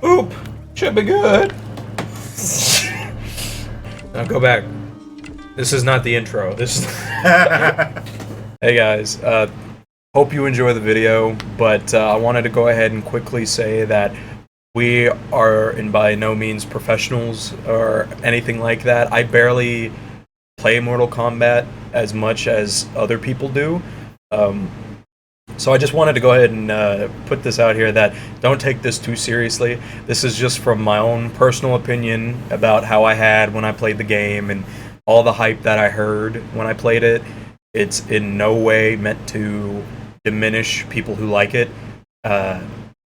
Oop! Should be good. Now go back. This is not the intro. This is... Hey guys, hope you enjoy the video, but I wanted to go ahead and quickly say that we are by no means professionals or anything like that. I barely play Mortal Kombat as much as other people do. So I just wanted to go ahead and put this out here that don't take this too seriously. This is just from my own personal opinion about how I had when I played the game and all the hype that I heard when I played it. It's in no way meant to diminish people who like it.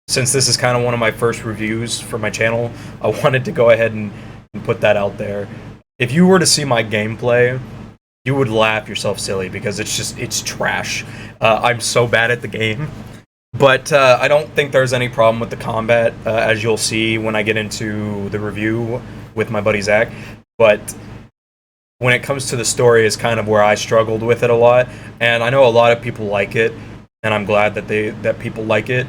Since this is kind of one of my first reviews for my channel, I wanted to go ahead and put that out there. If you were to see my gameplay, you would laugh yourself silly because it's trash. I'm so bad at the game. But I don't think there's any problem with the combat, as you'll see when I get into the review with my buddy Zach. But when it comes to the story is kind of where I struggled with it a lot. And I know a lot of people like it, and I'm glad that people like it.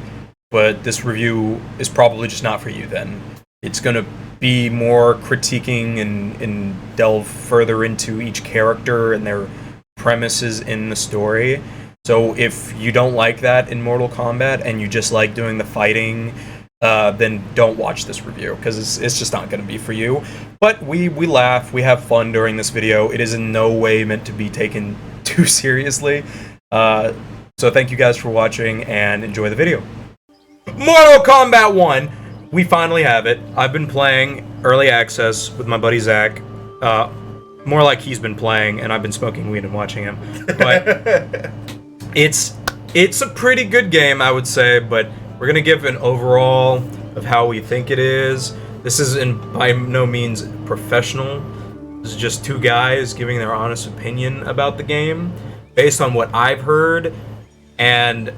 But this review is probably just not for you then. It's going to be more critiquing and delve further into each character and their premises in the story. So if you don't like that in Mortal Kombat and you just like doing the fighting, then don't watch this review because it's just not going to be for you. But we laugh, we have fun during this video. It is in no way meant to be taken too seriously. So thank you guys for watching and enjoy the video. Mortal Kombat 1! We finally have it. I've been playing early access with my buddy Zach. More like he's been playing and I've been smoking weed and watching him. But it's a pretty good game, I would say, but we're gonna give an overall of how we think it is. This is by no means professional. This is just two guys giving their honest opinion about the game based on what I've heard and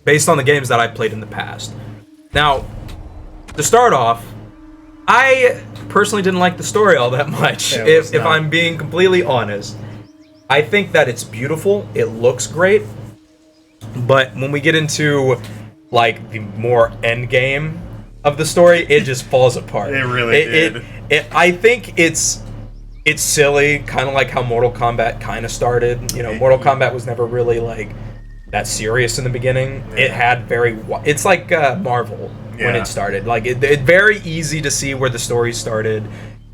based on the games that I've played in the past. Now, to start off, I personally didn't like the story all that much, if I'm being completely honest. I think that it's beautiful, it looks great, but when we get into like the more end game of the story, it just falls apart. It really did. I think it's silly, kind of like how Mortal Kombat kind of started. You know, Mortal Kombat was never really like that serious in the beginning. Yeah. It had it's like Marvel when it started. Like it's very easy to see where the story started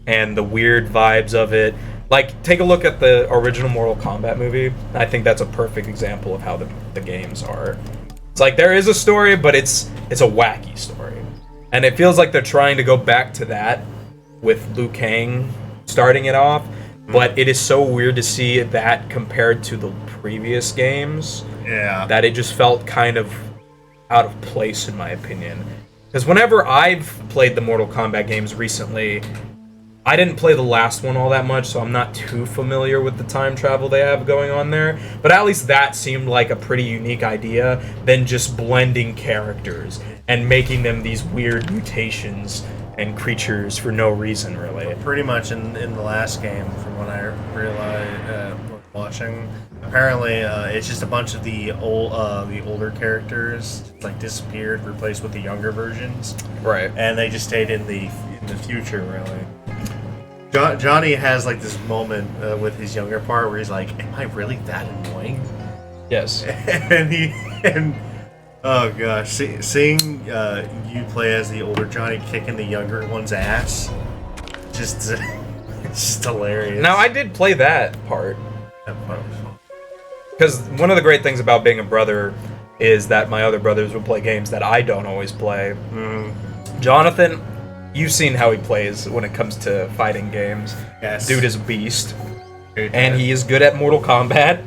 and the weird vibes of it. Like take a look at the original Mortal Kombat movie. I think that's a perfect example of how the games are. It's like there is a story, but it's a wacky story. And it feels like they're trying to go back to that with Liu Kang starting it off. But it is so weird to see that compared to the previous games. Yeah. That it just felt kind of out of place, in my opinion. Because whenever I've played the Mortal Kombat games recently, I didn't play the last one all that much, so I'm not too familiar with the time travel they have going on there. But at least that seemed like a pretty unique idea than just blending characters and making them these weird mutations and creatures for no reason, really. Pretty much in the last game, from what I realized watching, apparently it's just a bunch of the older characters like disappeared, replaced with the younger versions. Right. And they just stayed in the future, really. Johnny has like this moment with his younger part where he's like, "Am I really that annoying?" Yes. and oh gosh, seeing you play as the older Johnny kicking the younger one's ass, it's just hilarious. Now I did play that part. Because one of the great things about being a brother is that my other brothers will play games that I don't always play. Jonathan, you've seen how he plays when it comes to fighting games. Yes. Dude is a beast. And he is good at Mortal Kombat.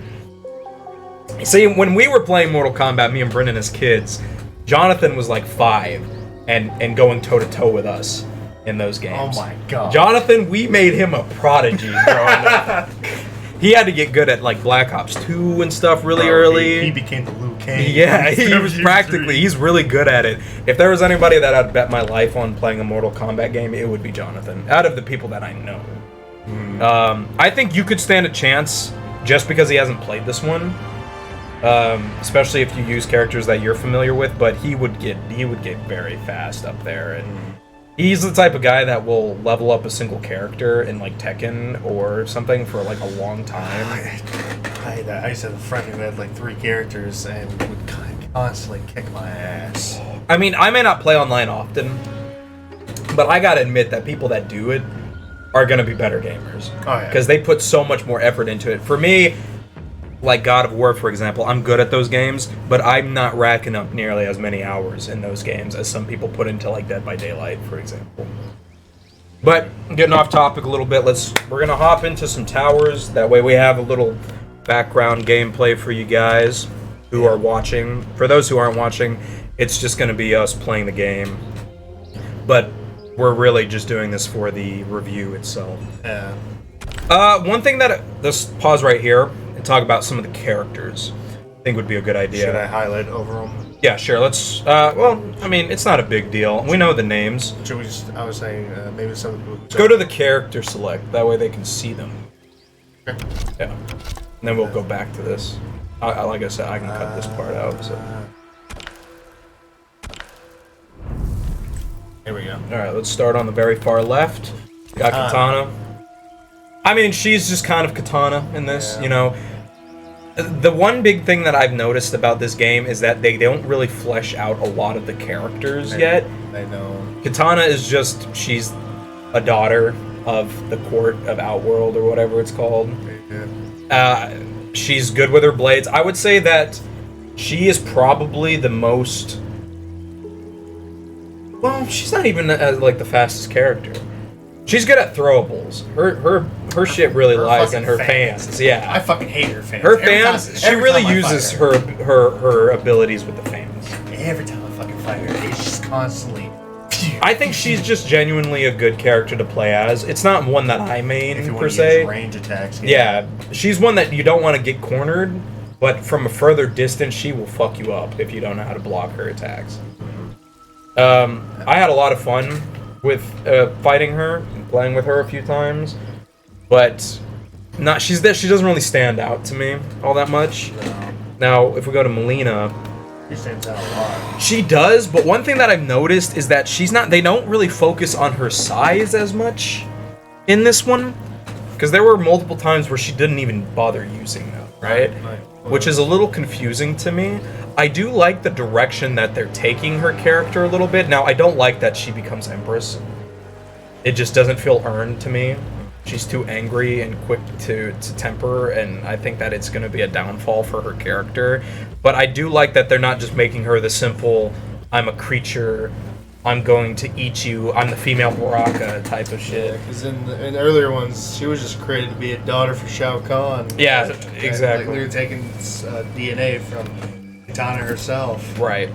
See, when we were playing Mortal Kombat, me and Brendan as kids, Jonathan was like 5 and going toe-to-toe with us in those games. Oh my god. Jonathan, we made him a prodigy growing up. He had to get good at like Black Ops 2 and stuff really early. He became the Liu Kang. Yeah, he was practically, he's really good at it. If there was anybody that I'd bet my life on playing a Mortal Kombat game, it would be Jonathan, out of the people that I know. I think you could stand a chance just because he hasn't played this one. especially if you use characters that you're familiar with. But he would get very fast up there, and he's the type of guy that will level up a single character in like Tekken or something for like a long time. I used to have a friend who had like 3 characters and would constantly kick my ass. I mean, I may not play online often, but I gotta admit that people that do it are gonna be better gamers. Oh yeah. Because they put so much more effort into it. For me, like God of War, for example, I'm good at those games, but I'm not racking up nearly as many hours in those games as some people put into like Dead by Daylight, for example. But getting off topic a little bit, we're gonna hop into some towers. That way we have a little background gameplay for you guys who are watching. For those who aren't watching, it's just gonna be us playing the game. But we're really just doing this for the review itself. Yeah. One thing that let's pause right here and talk about some of the characters. I think would be a good idea. Should I highlight over them? Yeah, sure. Let's. Well, I mean, it's not a big deal. We know the names. Should we just? I was saying maybe some of the people. Go to the character select. That way they can see them. Okay. Yeah. And then we'll go back to this. Like I said, I can cut this part out. So. Here we go. All right, let's start on the very far left. Got Katana. I mean, she's just kind of Katana in this, Yeah. you know. The one big thing that I've noticed about this game is that they don't really flesh out a lot of the characters yet. I know. Katana is just, she's a daughter of the court of Outworld or whatever it's called. Yeah. She's good with her blades. I would say that she is probably the most... Well, she's not even like the fastest character. She's good at throwables. Her shit really lies in her fans. Yeah, I fucking hate her fans. her fans. She really uses her abilities with the fans. Every time I fucking fight her, it's just constantly. I think she's just genuinely a good character to play as. It's not one that I main If you per want to se. use range attacks. Yeah, she's one that you don't want to get cornered, but from a further distance, she will fuck you up if you don't know how to block her attacks. I had a lot of fun with fighting her and playing with her a few times, but she doesn't really stand out to me all that much. No. Now, if we go to Melina, She stands out a lot. she does, but one thing that I've noticed is that they don't really focus on her size as much in this one, because there were multiple times where she didn't even bother using them, right? Which is a little confusing to me. I do like the direction that they're taking her character a little bit. Now, I don't like that she becomes Empress. It just doesn't feel earned to me. She's too angry and quick to temper, and I think that it's going to be a downfall for her character. But I do like that they're not just making her the simple, I'm a creature, I'm going to eat you, I'm the female Baraka type of shit. Because in earlier ones, she was just created to be a daughter for Shao Kahn. Yeah, exactly. Like, they were taking DNA from Katana herself. Right.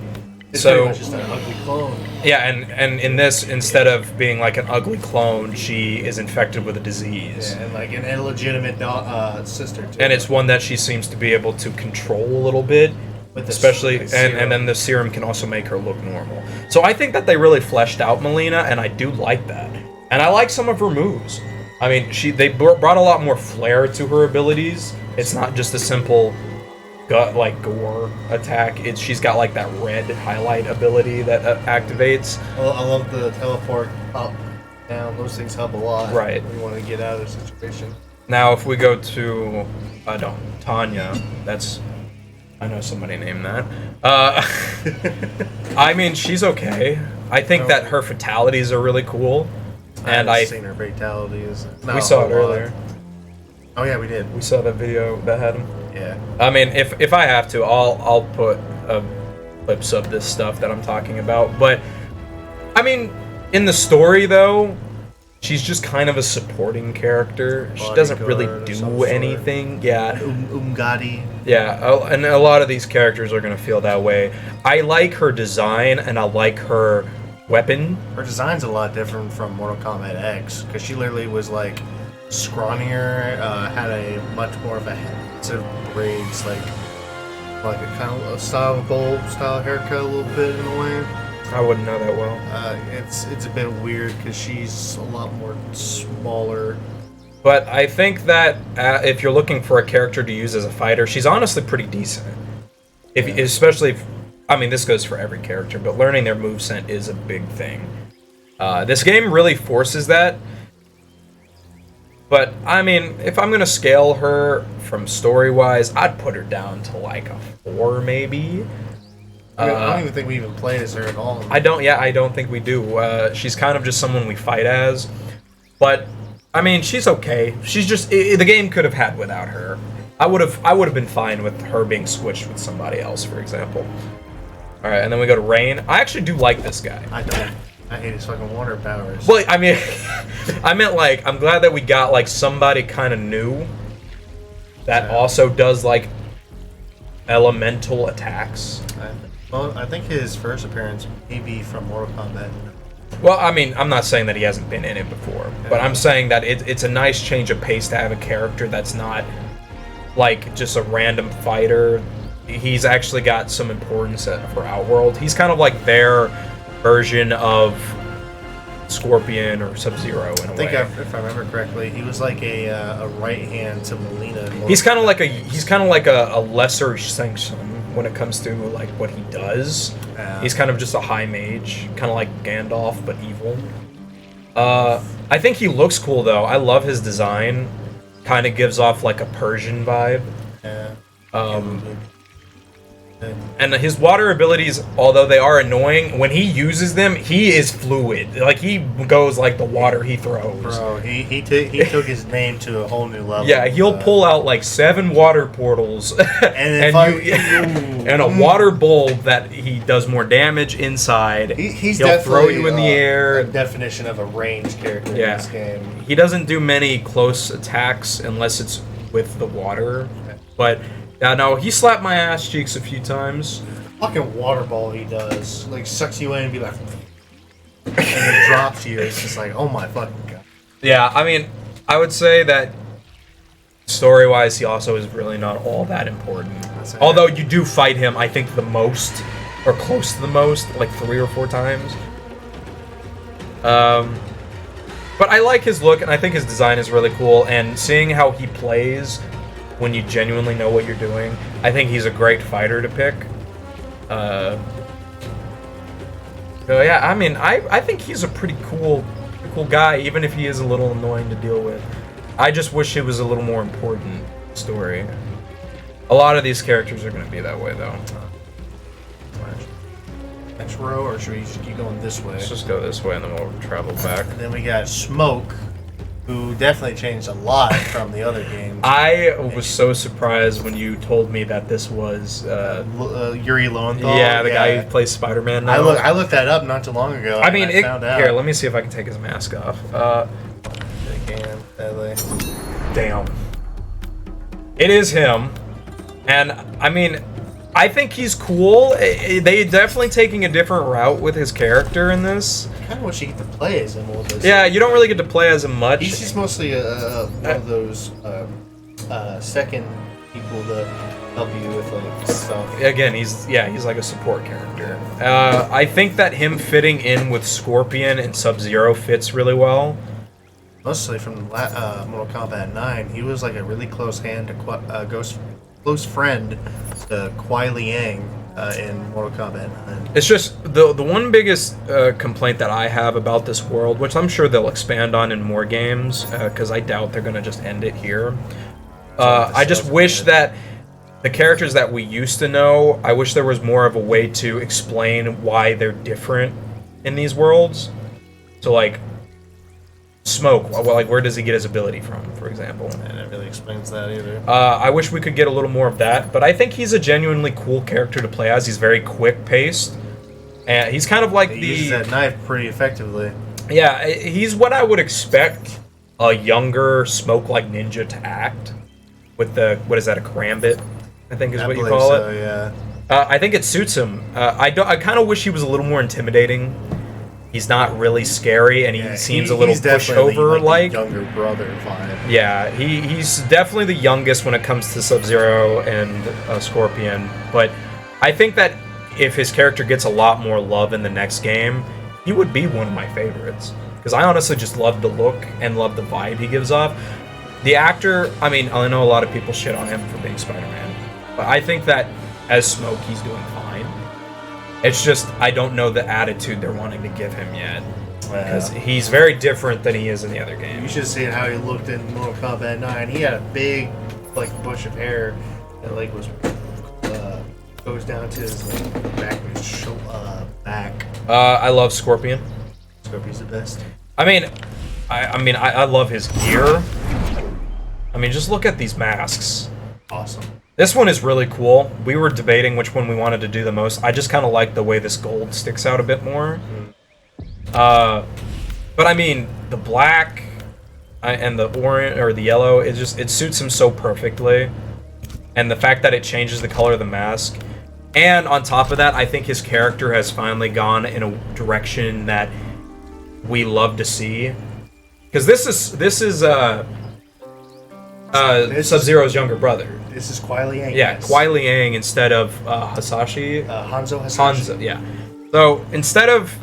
It's So pretty much just an ugly clone. yeah, and in this, instead of being like an ugly clone, she is infected with a disease. Yeah, and like an illegitimate sister too. And it's one that she seems to be able to control a little bit, With the especially, serum. and then the serum can also make her look normal. So I think that they really fleshed out Melina, and I do like that. And I like some of her moves. I mean, they brought a lot more flair to her abilities. It's not just a simple gore attack. She's got like that red highlight ability that activates. Well, I love the teleport up, down. Those things help a lot. Right. When you want to get out of the situation. Now, if we go to Tanya, I know somebody named that. I mean, she's okay. I think that her fatalities are really cool, and I've seen her fatalities. We saw it earlier. Oh yeah, we did. We saw that video that had him. Yeah. I mean, if I have to, I'll put clips of this stuff that I'm talking about. But I mean, in the story though, she's just kind of a supporting character. She doesn't really do anything. Yeah. Umgadi. Yeah, and a lot of these characters are gonna feel that way. I like her design, and I like her weapon. Her design's a lot different from Mortal Kombat X, because she literally was like scrawnier, had a much more of a set of braids, like a kind of a style of bowl style haircut a little bit in a way. I wouldn't know that well. It's a bit weird because she's a lot more smaller. But I think that if you're looking for a character to use as a fighter, she's honestly pretty decent. Especially if, I mean, this goes for every character, but learning their moveset is a big thing. This game really forces that. But, I mean, if I'm going to scale her from story-wise, I'd put her down to like a 4, maybe. I don't even think we even played as her at all. I don't think we do. She's kind of just someone we fight as. But, I mean, she's okay. She's just... the game could have had without her. I would have been fine with her being switched with somebody else, for example. Alright, and then we go to Rain. I actually do like this guy. I don't. I hate his fucking water powers. Well, I mean, I meant like, I'm glad that we got like somebody kind of new that also does like elemental attacks. I think his first appearance may be from Mortal Kombat. Well, I mean, I'm not saying that he hasn't been in it before, but I'm saying that it's a nice change of pace to have a character that's not like just a random fighter. He's actually got some importance for Outworld. He's kind of like their version of Scorpion or Sub-Zero in a way. If I remember correctly, he was like a right hand to Melina. He's kind of like a lesser Shang Tsung when it comes to like what he does. He's kind of just a high mage, kind of like Gandalf but evil. I think he looks cool though. I love his design. Kind of gives off like a Persian vibe. Yeah. And his water abilities, although they are annoying, when he uses them, he is fluid. Like, he goes like the water he throws. Bro, he took his name to a whole new level. Yeah, he'll pull out like 7 water portals and a water bulb that he does more damage inside. He'll throw you in the air. A definition of a ranged character in this game. He doesn't do many close attacks unless it's with the water, but... Yeah, no, he slapped my ass cheeks a few times. Fucking water ball he does. Like, sucks you in and be like... and it drops you. It's just like, oh my fucking god. Yeah, I mean, I would say that story-wise, he also is really not all that important. Although you do fight him, I think, the most, or close to the most, like 3 or 4 times. But I like his look, and I think his design is really cool, and seeing how he plays... when you genuinely know what you're doing. I think he's a great fighter to pick. So yeah, I mean, I think he's a pretty cool guy, even if he is a little annoying to deal with. I just wish it was a little more important story. A lot of these characters are going to be that way, though. Next row, or should we just keep going this way? Let's just go this way, and then we'll travel back. And then we got Smoke, who definitely changed a lot from the other games. I was so surprised when you told me that this was Yuri Lowenthal. Yeah, the guy who plays Spider-Man now. I looked that up not too long ago. I mean, here, let me see if I can take his mask off. Damn. It is him. And, I mean, I think he's cool. They definitely taking a different route with his character in this. I kind of wish you get to play as him a little bit. Yeah, you don't really get to play as him much. He's just mostly one of those second people to help you with like stuff. Again, he's like a support character. I think that him fitting in with Scorpion and Sub-Zero fits really well. Mostly from Mortal Kombat 9, he was like a really close hand to close friend to Kuai Liang in Mortal Kombat 9. It's just the one biggest complaint that I have about this world, which I'm sure they'll expand on in more games, because I doubt they're gonna just end it here. I just wish that the characters that we used to know, I wish there was more of a way to explain why they're different in these worlds. So like Smoke, well, like where does he get his ability from, for example? And it really explains that either. I wish we could get a little more of that, but I think he's a genuinely cool character to play as. He's very quick-paced, and he's kind of like he uses that knife pretty effectively. Yeah, he's what I would expect a younger Smoke-like ninja to act with the, what is that, a karambit, I think is what you call it. Yeah. I think it suits him. I kind of wish he was a little more intimidating. He's not really scary, and he seems a little pushover-like. Like younger brother vibe. Yeah, he's definitely the youngest when it comes to Sub-Zero and Scorpion, but I think that if his character gets a lot more love in the next game, he would be one of my favorites. Because I honestly just love the look and love the vibe he gives off. The actor, I mean, I know a lot of people shit on him for being Spider-Man, but I think that as Smoke, he's doing fine. It's just, I don't know the attitude they're wanting to give him yet. Because he's very different than he is in the other games. You should see how he looked in Mortal Kombat 9. He had a big, like, bush of hair that, like, goes down to his back. I love Scorpion. Scorpion's the best. I mean, I love his gear. I mean, just look at these masks. Awesome. This one is really cool. We were debating which one we wanted to do the most. I just kind of like the way this gold sticks out a bit more. But I mean, the black and the orange or the yellow, it suits him so perfectly. And the fact that it changes the color of the mask. And on top of that, I think his character has finally gone in a direction that we love to see. Because this is Sub-Zero's younger brother. This is Kuai Liang. Yeah, Kuai Liang instead of Hasashi. Hanzo Hasashi. Hanzo, yeah. So instead of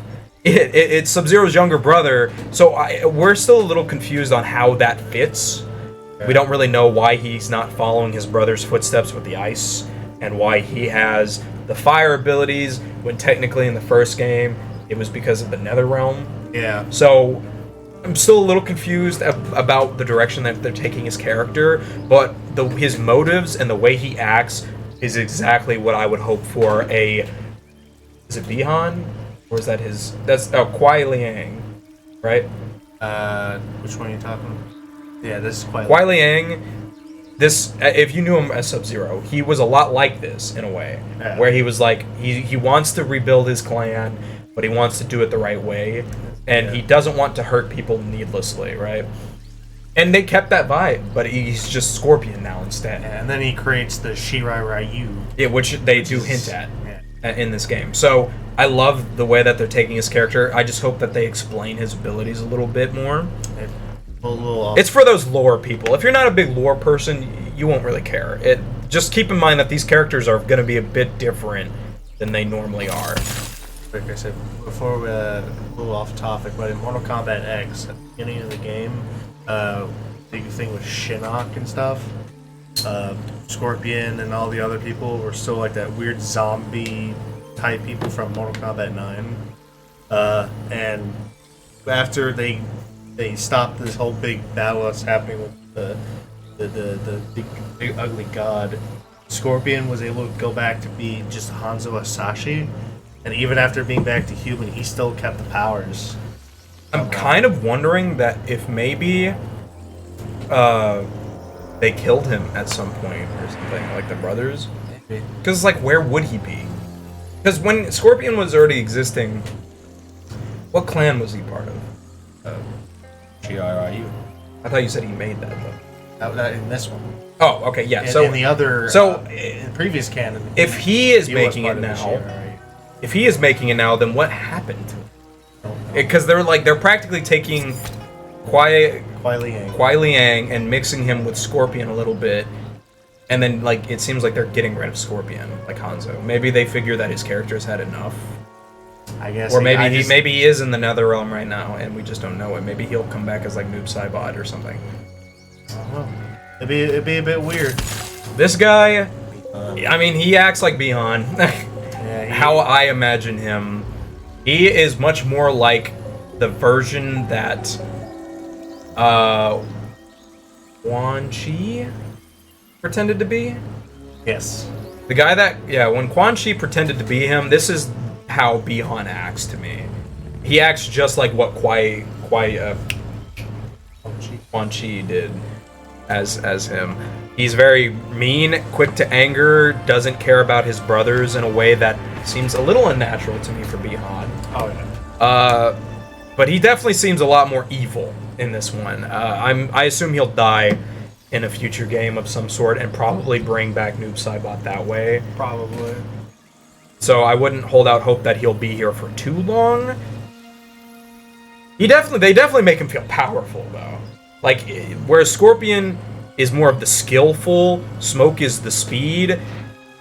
it's Sub-Zero's younger brother, so we're still a little confused on how that fits. Okay. We don't really know why he's not following his brother's footsteps with the ice, and why he has the fire abilities when technically in the first game it was because of the Nether Realm. Yeah. So I'm still a little confused about the direction that they're taking his character, but his motives and the way he acts is exactly what I would hope for is it Bihan? Or is that his... That's Kuai Liang, right? Which one are you talking about? Yeah, this is Kuai Liang. This, if you knew him as Sub-Zero, he was a lot like this, in a way. Yeah. Where he was like, he wants to rebuild his clan, but he wants to do it the right way. And he doesn't want to hurt people needlessly, right? And they kept that vibe, but he's just Scorpion now instead. Yeah, and then he creates the Shirai Ryu. Yeah, which they do hint at in this game. So I love the way that they're taking his character. I just hope that they explain his abilities a little bit more. It's for those lore people. If you're not a big lore person, you won't really care. Just keep in mind that these characters are going to be a bit different than they normally are. Like I said before, we a little off topic, but in Mortal Kombat X, at the beginning of the game, big thing with Shinnok and stuff. Scorpion and all the other people were still like that weird zombie type people from Mortal Kombat 9. And after they stopped this whole big battle that's happening with the big ugly god, Scorpion was able to go back to be just Hanzo Hasashi. And even after being back to human, he still kept the powers. I'm kind of wondering that if maybe they killed him at some point or something, like the brothers. Because, like, where would he be? Because when Scorpion was already existing, what clan was he part of? GRIU. I thought you said he made that, though. In this one. Oh, okay, yeah. And so in the other, in previous canon, if he is making it now, then what happened to him? Because they're practically taking Kuai Liang and mixing him with Scorpion a little bit, and then like it seems like they're getting rid of Scorpion, like Hanzo. Maybe they figure that his character's had enough. I guess. Or maybe he is in the Nether Realm right now, and we just don't know it. Maybe he'll come back as like Noob Saibot or something. I don't know. It'd be a bit weird. This guy, I mean, he acts like Bihan. How I imagine him, he is much more like the version that Quan Chi pretended to be. Yes. The guy that, when Quan Chi pretended to be him, this is how Bihan acts to me. He acts just like what Quan Chi did as him. He's very mean, quick to anger, doesn't care about his brothers in a way that seems a little unnatural to me for Bihan. Oh yeah. But he definitely seems a lot more evil in this one. I assume he'll die in a future game of some sort and probably bring back Noob Saibot that way. Probably. So I wouldn't hold out hope that he'll be here for too long. They definitely make him feel powerful though. Like whereas Scorpion is more of the skillful, Smoke is the speed,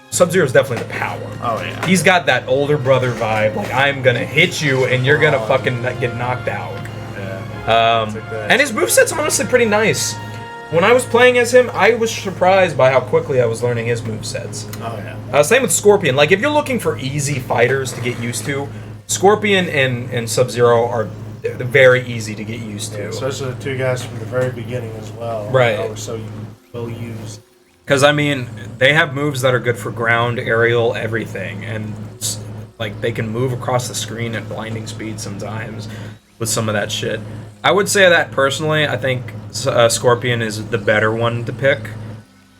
Sub-Zero is definitely the power. Oh yeah. He's got that older brother vibe, like I'm gonna hit you and you're gonna fucking get knocked out. Yeah. And his moveset's honestly pretty nice. when I was playing as him, I was surprised by how quickly I was learning his movesets. Oh, yeah. Same with Scorpion. Like, if you're looking for easy fighters to get used to, Scorpion and Sub-Zero are very easy to get used to. Yeah, especially the two guys from the very beginning as well. Right. They were so well used. Because, I mean, they have moves that are good for ground, aerial, everything. And, like, they can move across the screen at blinding speed sometimes with some of that shit. I would say that, personally, I think Scorpion is the better one to pick.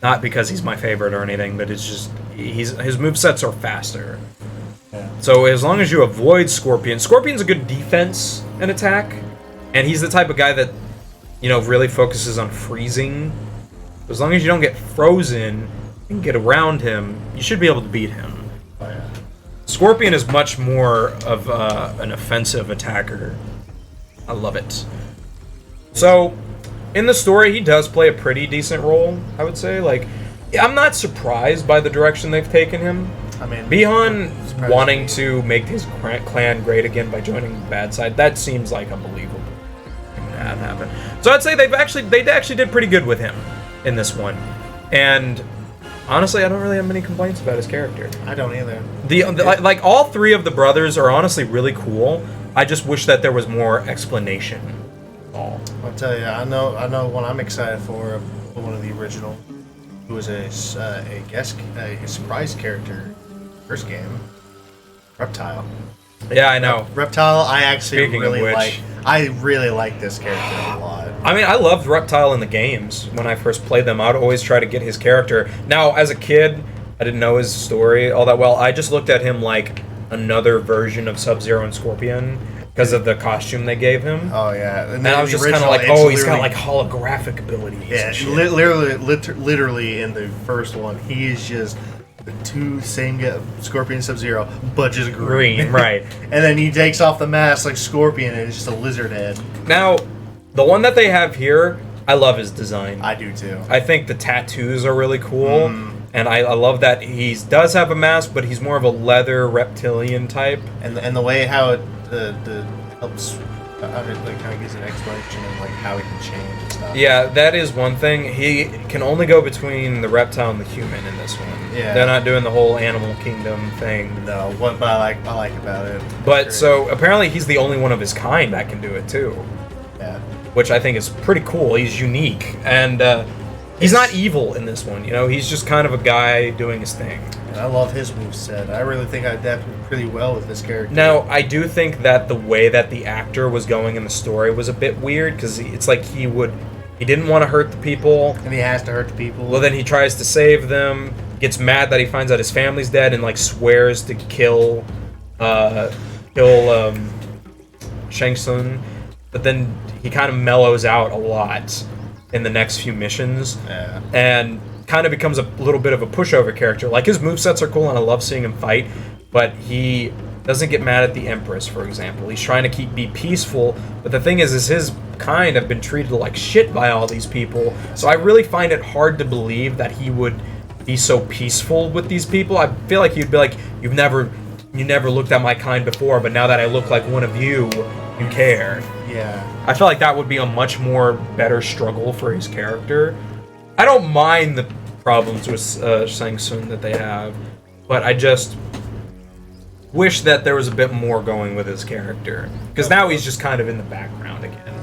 Not because he's my favorite or anything, but it's just... his movesets are faster. Yeah. So, as long as you avoid Scorpion... Scorpion's a good defense and attack. And he's the type of guy that, you know, really focuses on freezing. As long as you don't get frozen and get around him, you should be able to beat him. Oh, yeah. Scorpion is much more of an offensive attacker. I love it. So, in the story, he does play a pretty decent role, I would say. Like, I'm not surprised by the direction they've taken him. I mean, Beyond wanting to make his clan great again by joining the bad side, that seems like unbelievable thing to have happen. So I'd say they actually did pretty good with him in this one, and honestly, I don't really have many complaints about his character. I don't either. Like all three of the brothers are honestly really cool. I just wish that there was more explanation. All. I'll tell you, I know what I'm excited for one of the original, who was a surprise character, first game, Reptile. Yeah, I know. Reptile, I actually Speaking of which, I really like this character a lot. I mean, I loved Reptile in the games when I first played them. I'd always try to get his character. Now, as a kid, I didn't know his story all that well. I just looked at him like another version of Sub-Zero and Scorpion because of the costume they gave him. Oh, yeah. And I was just kind of like, oh, he's got like holographic abilities. Yeah, literally in the first one, he is just the two same Scorpion Sub-Zero, but just green. Right. And then he takes off the mask like Scorpion and it's just a lizard head. Now, the one that they have here, I love his design. I do too. I think the tattoos are really cool. And I love that he does have a mask, but he's more of a leather reptilian type. And the way how it helps, like kind of gives an explanation of like how he can change and stuff. Yeah, that is one thing. He can only go between the reptile and the human in this one. Yeah. They're not doing the whole animal kingdom thing. No, but I like about it. But Sure. so apparently he's the only one of his kind that can do it too, Yeah. which I think is pretty cool. He's unique, and he's not evil in this one. You know, he's just kind of a guy doing his thing. And I love his moveset. I really think I adapted pretty well with this character. Now, I do think that the way that the actor was going in the story was a bit weird, because it's like he didn't want to hurt the people. And he has to hurt the people. Well, then he tries to save them, gets mad that he finds out his family's dead, and like swears to kill Shang Tsung. But then he kind of mellows out a lot in the next few missions. Yeah. And kind of becomes a little bit of a pushover character. Like, his movesets are cool and I love seeing him fight, but he doesn't get mad at the Empress, for example. He's trying to be peaceful, but the thing is his kind have been treated like shit by all these people. So I really find it hard to believe that he would be so peaceful with these people. I feel like he'd be like, you never looked at my kind before, but now that I look like one of you care. Yeah. I feel like that would be a much more better struggle for his character. I don't mind the problems with Shang Tsung that they have, but I just wish that there was a bit more going with his character, because now he's just kind of in the background again.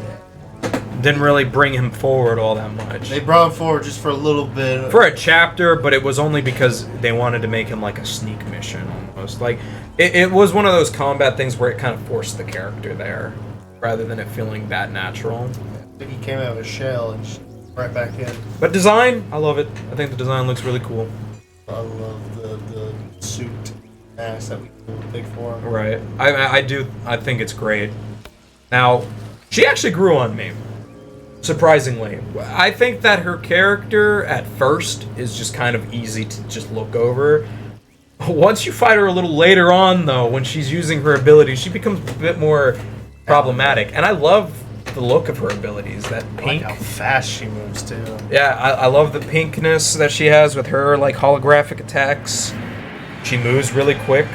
Didn't really bring him forward all that much. They brought him forward just for a little bit. For a chapter, but it was only because they wanted to make him like a sneak mission almost. Like, it was one of those combat things where it kind of forced the character there, rather than it feeling that natural. I think he came out of his shell and just right back in. But design, I love it. I think the design looks really cool. I love the suit mask that we picked for him. Right. I do. I think it's great. Now, she actually grew on me. Surprisingly. I think that her character at first is just kind of easy to just look over. Once you fight her a little later on, though, when she's using her abilities, she becomes a bit more problematic. And I love the look of her abilities. That pink. I like how fast she moves, too. Yeah, I love the pinkness that she has with her, like, holographic attacks. She moves really quick.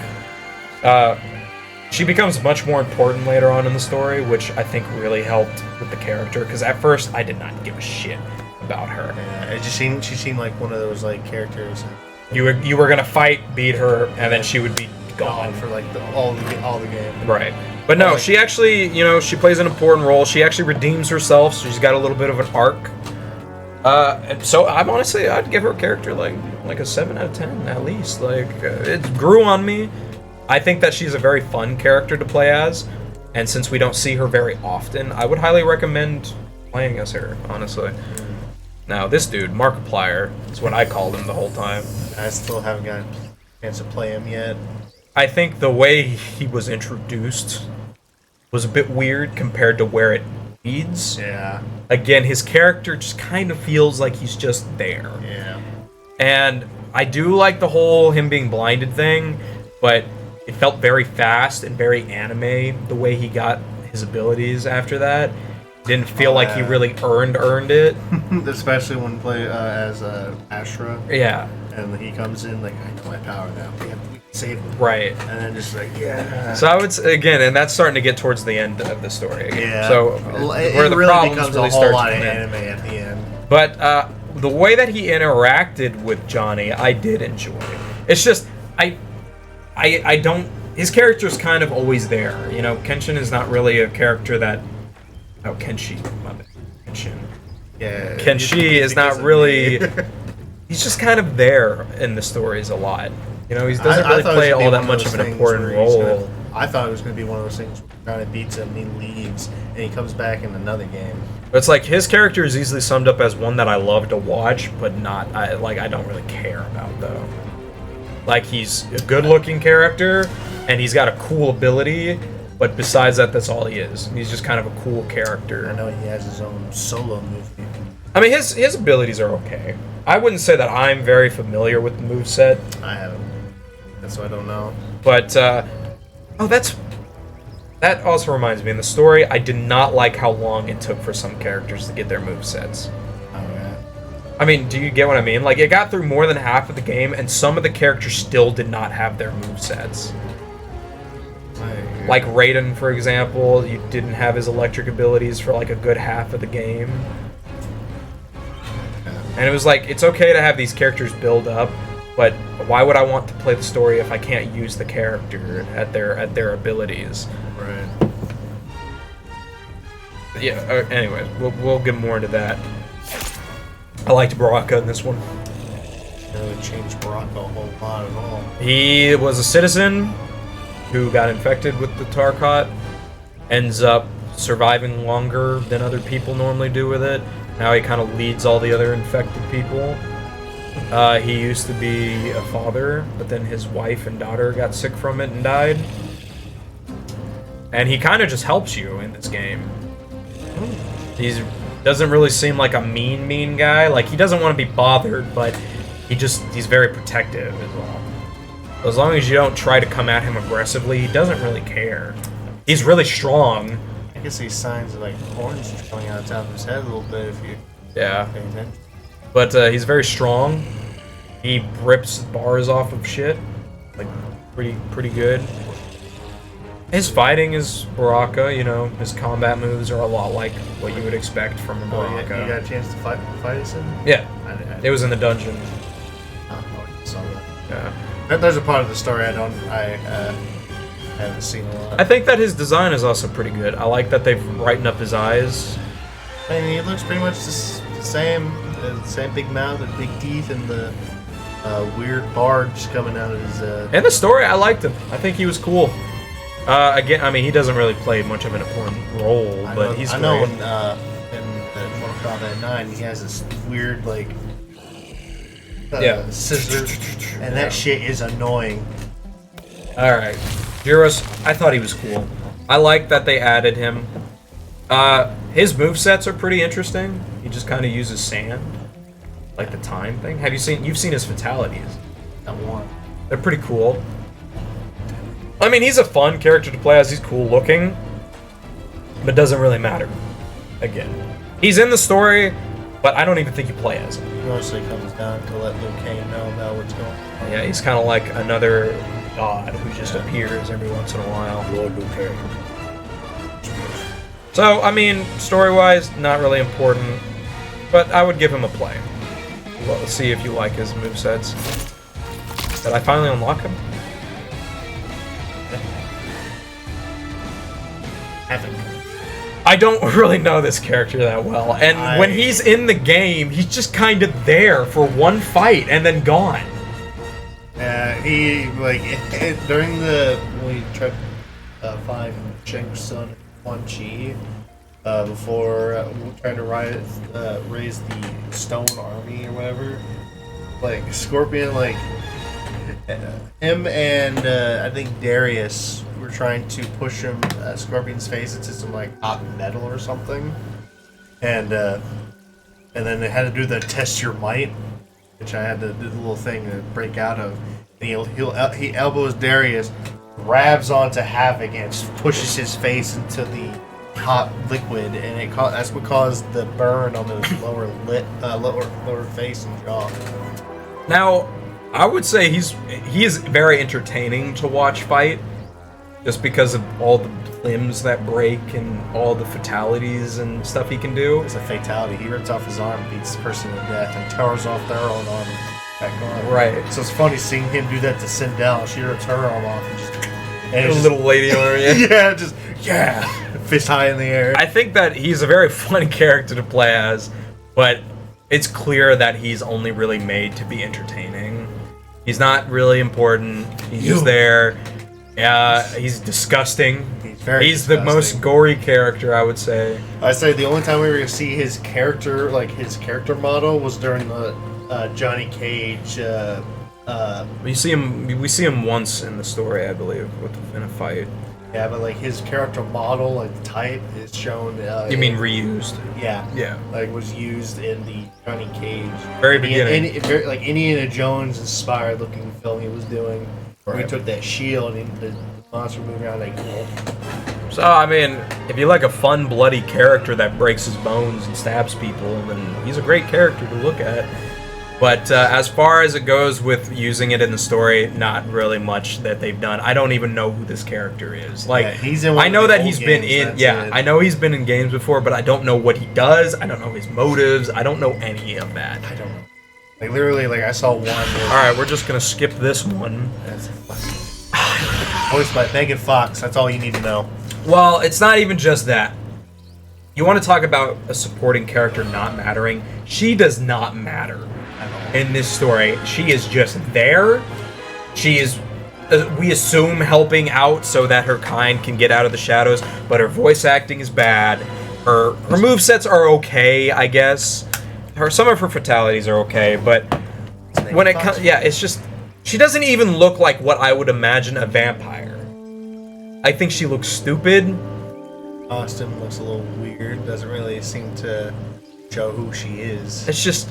She becomes much more important later on in the story, which I think really helped with the character, because at first I did not give a shit about her. Yeah, it just she seemed like one of those like characters. You were gonna fight, beat her, and then she would be gone for like all the game. Right. But no, she actually, she plays an important role. She actually redeems herself, so she's got a little bit of an arc. So I'd give her a character like a 7 out of 10 at least. Like it grew on me. I think that she's a very fun character to play as, and since we don't see her very often, I would highly recommend playing as her, honestly. Now, this dude, Markiplier, is what I called him the whole time. I still haven't got a chance to play him yet. I think the way he was introduced was a bit weird compared to where it leads. Yeah. Again, his character just kind of feels like he's just there. Yeah. And I do like the whole him being blinded thing, but it felt very fast and very anime the way he got his abilities after that. Didn't feel like he really earned it. Especially when play as Astra. Yeah. And he comes in like, I know my power now. We can save him. Right. And then just like, yeah. So I would again, and that's starting to get towards the end of the story again. Yeah. So where the really becomes a whole lot of anime at the end. But the way that he interacted with Johnny, I did enjoy. It's just I don't. His character's kind of always there. Kenshin is not really a character that. Oh, Kenshi. My bad. Kenshin. Yeah. Kenshi is not really. He's just kind of there in the stories a lot. He doesn't really play all that much of an important role. I thought it was going to be one of those things where Johnny beats him, he leaves, and he comes back in another game. It's like his character is easily summed up as one that I love to watch, but I don't really care about though. Like he's a good-looking character, and he's got a cool ability. But besides that, that's all he is. He's just kind of a cool character. I know he has his own solo movie. I mean, his abilities are okay. I wouldn't say that I'm very familiar with the moveset. I haven't. That's why I don't know. But, that also reminds me, in the story, I did not like how long it took for some characters to get their movesets. Oh, yeah. I mean, do you get what I mean? Like, it got through more than half of the game, and some of the characters still did not have their movesets. Like Raiden, for example, you didn't have his electric abilities for like a good half of the game. And it was like, it's okay to have these characters build up, but why would I want to play the story if I can't use the character at their abilities? Right. Yeah. Anyways, we'll get more into that. I liked Baraka in this one. It really changed Baraka a whole lot at all. He was a citizen who got infected with the Tarkat, ends up surviving longer than other people normally do with it. Now he kind of leads all the other infected people. He used to be a father, but then his wife and daughter got sick from it and died. And he kind of just helps you in this game. He doesn't really seem like a mean guy. Like, he doesn't want to be bothered, but he's very protective as well. As long as you don't try to come at him aggressively, he doesn't really care. He's really strong. I can see signs of like horns coming out of the top of his head a little bit if you pay attention. But he's very strong. He rips bars off of shit. Like, pretty good. His fighting is Baraka, his combat moves are a lot like what you would expect from a Baraka. You got a chance to fight us in? Yeah. It was in the dungeon. I saw that. Yeah. There's a part of the story I haven't seen a lot. I think that his design is also pretty good. I like that they've brightened up his eyes. I mean, he looks pretty much the same big mouth and big teeth and the weird bar just coming out of his... In the story, I liked him. I think he was cool. Again, I mean, he doesn't really play much of an important role, but he's great. I know in Mortal Kombat 9, he has this weird, like... scissors, and that shit is annoying. Alright. Gyros, I thought he was cool. I like that they added him. His movesets are pretty interesting. He just kind of uses sand. Like the time thing. You've seen his fatalities. That one. They're pretty cool. I mean, he's a fun character to play as. He's cool looking. But doesn't really matter. Again. He's in the story, but I don't even think you play as him. It mostly comes down to let Liu Kang know about what's going on. Yeah, he's kind of like another god who just appears every once in a while. Lord Liu Kang. So, I mean, story-wise, not really important. But I would give him a play. Well, let's see if you like his movesets. Did I finally unlock him? I don't really know this character that well, and when he's in the game, he's just kind of there for one fight and then gone. He during when he tried to find Shang Tsung Quan Chi before trying to raise the Stone Army or whatever. Like Scorpion, like him and I think Darius were trying to push him Scorpion's face into some like hot metal or something, and then they had to do the test your might, which I had to do the little thing to break out of. And he elbows Darius, grabs onto Havoc, and pushes his face into the hot liquid, and that's what caused the burn on the lower face and jaw. Now, I would say he is very entertaining to watch fight, just because of all the limbs that break and all the fatalities and stuff he can do. It's a fatality. He rips off his arm, beats the person to death, and tears off their own arm back on. Right. So it's funny seeing him do that to Sindel. She rips her arm off and just... And a little lady arm, yeah. Yeah, fist high in the air. I think that he's a very fun character to play as, but it's clear that he's only really made to be entertaining. He's not really important. He's just there. He's disgusting. He's the most gory character, I would say. I say the only time we were gonna see his character, like his character model, was during the Johnny Cage. We see him once in the story, I believe, in a fight. Yeah, but like his character model, like the type, is shown. You mean reused? Yeah. Yeah. Like was used in the Johnny Cage. Very beginning. Like Indiana Jones inspired looking film he was doing. Where he took that shield and the monster moving around like. So I mean, if you like a fun, bloody character that breaks his bones and stabs people, then he's a great character to look at. But as far as it goes with using it in the story, not really much that they've done. I don't even know who this character is. Like, he's in I know that he's been in. I know he's been in games before, but I don't know what he does. I don't know his motives. I don't know any of that. I don't know. Like literally, like I saw one. All right, we're just gonna skip this one. Voiced by Megan Fox. That's all you need to know. Well, it's not even just that. You want to talk about a supporting character not mattering? She does not matter in this story. She is just there. She is, we assume, helping out so that her kind can get out of the shadows, but her voice acting is bad. Her movesets are okay, I guess. Some of her fatalities are okay, but when it comes, it's just, she doesn't even look like what I would imagine a vampire. I think she looks stupid. Austin looks a little weird. Doesn't really seem to show who she is. It's just,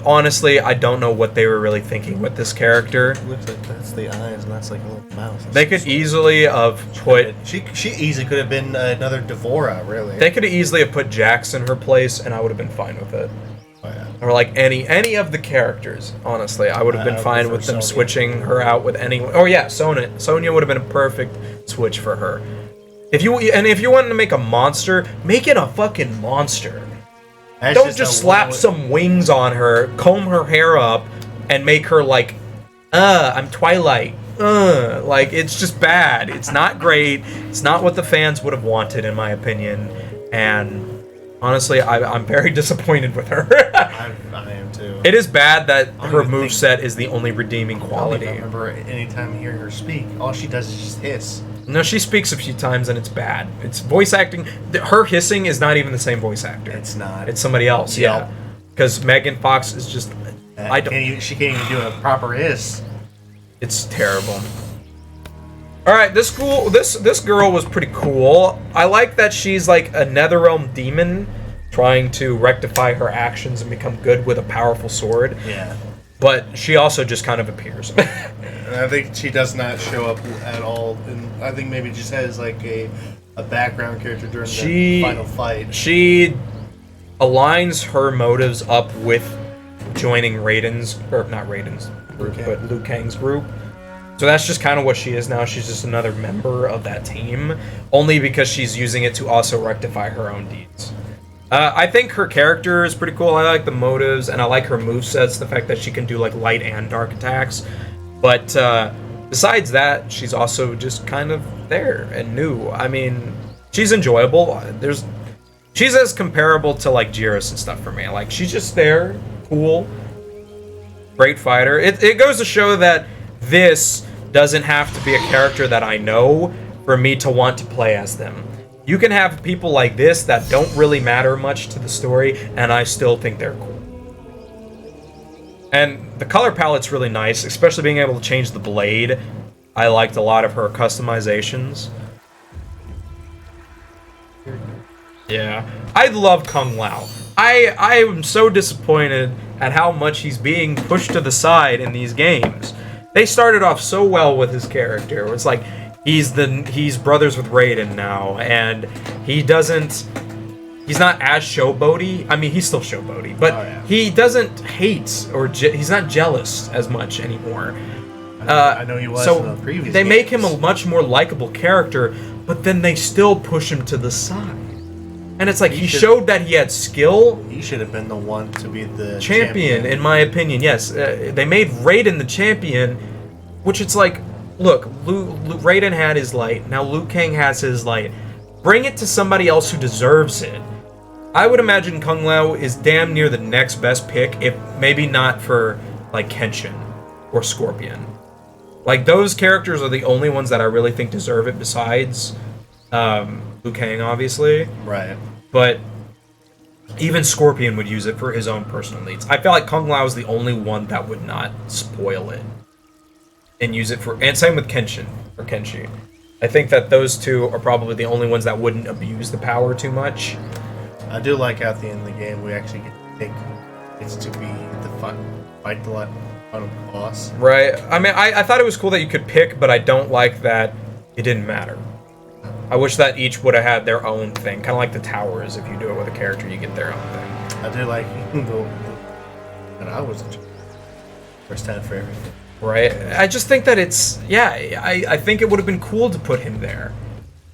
honestly, I don't know what they were really thinking with this character. It looks like that's the eyes, and that's like a little mouth. They could easily have put... She easily could have been another Devora, really. They could have easily have put Jax in her place, and I would have been fine with it. Oh, yeah. Or like any of the characters, honestly. I would have been fine with them switching her out with anyone. Oh yeah, Sonya would have been a perfect switch for her. If you wanted to make a monster, make it a fucking monster. Don't just slap some wings on her, comb her hair up, and make her like, I'm Twilight. Like, it's just bad. It's not great. It's not what the fans would have wanted, in my opinion. And honestly, I'm very disappointed with her. I am too. It is bad that her moveset is the only redeeming quality. I remember anytime hearing her speak, all she does is just hiss. No, she speaks a few times and it's bad. It's voice acting. Her hissing is not even the same voice actor. It's not. It's somebody else. Yeah. Because Megan Fox is just. She can't even do a proper hiss. It's terrible. All right, this girl was pretty cool. I like that she's like a Netherrealm demon, trying to rectify her actions and become good with a powerful sword. Yeah. But she also just kind of appears. And I think she does not show up at all. And I think maybe just has like a background character during the final fight. She aligns her motives up with joining Raiden's, or not Raiden's group, but Liu Kang's group. So that's just kind of what she is now. She's just another member of that team, only because she's using it to also rectify her own deeds. I think her character is pretty cool. I like the motives, and I like her movesets, the fact that she can do, like, light and dark attacks. But, besides that, she's also just kind of there and new. I mean, she's enjoyable. She's as comparable to, like, Jiris and stuff for me. Like, she's just there, cool, great fighter. It goes to show that this doesn't have to be a character that I know for me to want to play as them. You can have people like this that don't really matter much to the story, and I still think they're cool. And the color palette's really nice, especially being able to change the blade. I liked a lot of her customizations. Yeah. I love Kung Lao. I am so disappointed at how much he's being pushed to the side in these games. They started off so well with his character. It's like he's brothers with Raiden now, and he's not as showboaty. I mean, he's still showboaty, but he doesn't hate or he's not jealous as much anymore. I know he was in the previous They games. make him a much more likable character, but then they still push him to the side. And it's like he showed that he had skill. He should have been the one to be the champion, in my opinion. Yes, they made Raiden the champion, which it's like, look, Raiden had his light. Now Liu Kang has his light. Bring it to somebody else who deserves it. I would imagine Kung Lao is damn near the next best pick, if maybe not for like Kenshin or Scorpion. Like those characters are the only ones that I really think deserve it. Besides Liu Kang, obviously. Right. But even Scorpion would use it for his own personal needs. I feel like Kung Lao is the only one that would not spoil it and use it for. And same with Kenshin or Kenshi. I think that those two are probably the only ones that wouldn't abuse the power too much. I do like at the end of the game we actually get to take it's to be the fight the final boss. Right. I mean, I thought it was cool that you could pick, but I don't like that it didn't matter. I wish that each would have had their own thing, kind of like the towers. If you do it with a character, you get their own thing. I do like and I was first time for everything. Right. I just think that it's I think it would have been cool to put him there.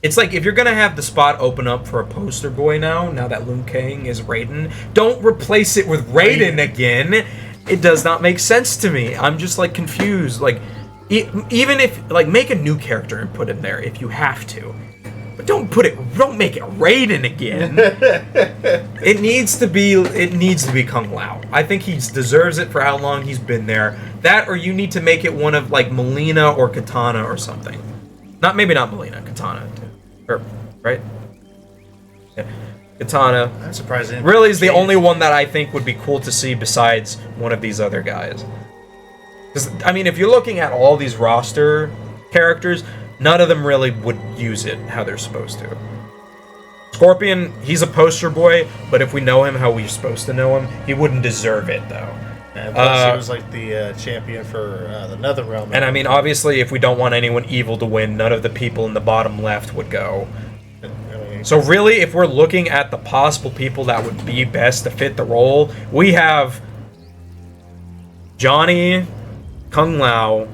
It's like if you're gonna have the spot open up for a poster boy now that Liu Kang is Raiden, don't replace it with Raiden again. It does not make sense to me. I'm just like confused. Like even if like make a new character and put him there if you have to. But don't make it Raiden again. It needs to be Kung Lao. I think he deserves it for how long he's been there. That, or you need to make it one of like Melina or Katana or something. Maybe not Melina, Katana too. Or, right? Yeah. Katana. I'm surprised. Really is the only one that I think would be cool to see besides one of these other guys. Because I mean, if you're looking at all these roster characters, none of them really would use it how they're supposed to. Scorpion, he's a poster boy, but if we know him how we're supposed to know him, he wouldn't deserve it, though. And plus, he was like the champion for the NetherRealm. And I mean, obviously, if we don't want anyone evil to win, none of the people in the bottom left would go. So really, if we're looking at the possible people that would be best to fit the role, we have Johnny, Kung Lao,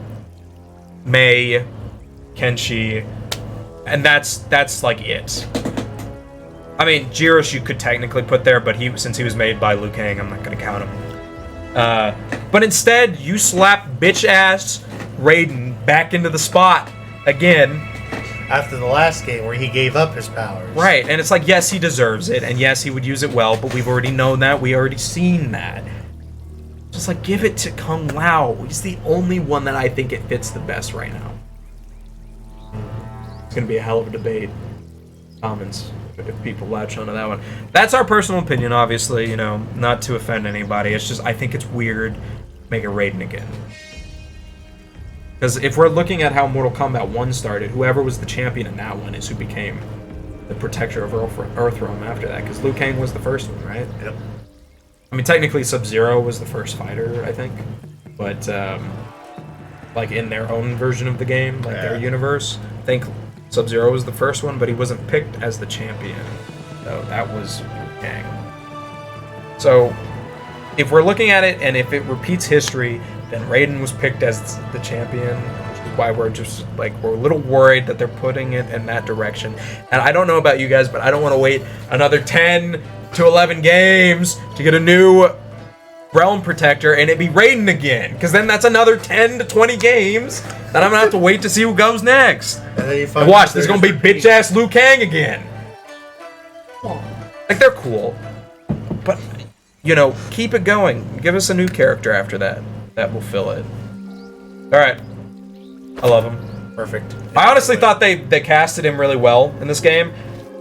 Mei, Kenshi, and that's like it. I mean, Jiros you could technically put there, but since he was made by Liu Kang, I'm not gonna count him. But instead, you slap bitch ass Raiden back into the spot again. After the last game where he gave up his powers. Right, and it's like, yes, he deserves it, and yes, he would use it well, but we've already known that, we already seen that. Just like, give it to Kung Lao. He's the only one that I think it fits the best right now. It's gonna be a hell of a debate. Comments, if people latch onto that one. That's our personal opinion, obviously, not to offend anybody. It's just, I think it's weird make it Raiden again. Because if we're looking at how Mortal Kombat 1 started, whoever was the champion in that one is who became the protector of Earthrealm after that. Because Liu Kang was the first one, right? Yep. I mean, technically Sub-Zero was the first fighter, I think. But, like, in their own version of the game, like their universe, I think Sub-Zero was the first one, but he wasn't picked as the champion. So that was Liu Kang. So, if we're looking at it, and if it repeats history, then Raiden was picked as the champion, which is why we're just, like, we're a little worried that they're putting it in that direction. And I don't know about you guys, but I don't want to wait another 10, to 11 games to get a new Realm Protector, and it'd be Raiden again, because then that's another 10 to 20 games that I'm gonna have to wait to see who goes next. And watch, there's gonna be bitch-ass Liu Kang again. Like, they're cool, but, you know, keep it going. Give us a new character after that. That will fill it. Alright. I love him. Perfect. I honestly thought they casted him really well in this game.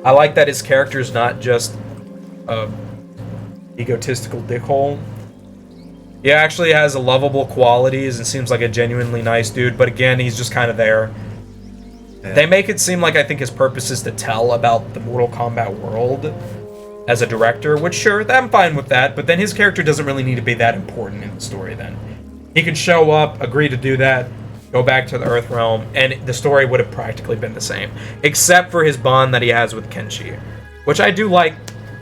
I like that his character's not just a egotistical dickhole. He actually has a lovable qualities and seems like a genuinely nice dude, but again, he's just kind of there. Yeah. They make it seem like I think his purpose is to tell about the Mortal Kombat world as a director, which sure, I'm fine with that, but then his character doesn't really need to be that important in the story then. He could show up, agree to do that, go back to the Earth Realm, and the story would have practically been the same, except for his bond that he has with Kenshi, which I do like.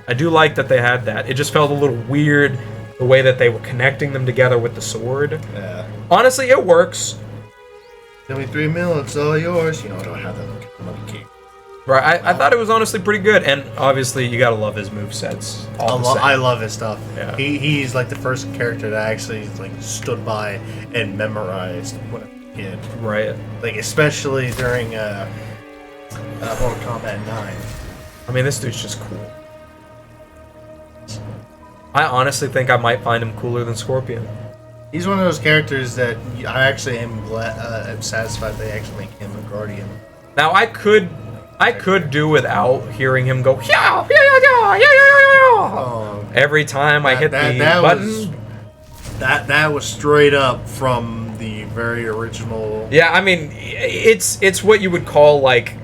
I do like that they had that. It just felt a little weird the way that they were connecting them together with the sword. Yeah. Honestly, it works. Give me 3 mil, it's all yours. You know, I don't have that monkey key. Right, I thought it was honestly pretty good, and obviously you gotta love his movesets. I love his stuff. Yeah. He's like the first character that I actually like stood by and memorized when I was a kid. Right. Like especially during Mortal Kombat 9. I mean, this dude's just cool. I honestly think I might find him cooler than Scorpion. He's one of those characters that I actually am glad, I'm satisfied they actually make him a guardian. Now I could do without hearing him go every time I hit the button. That was straight up from the very original. Yeah, I mean, it's what you would call like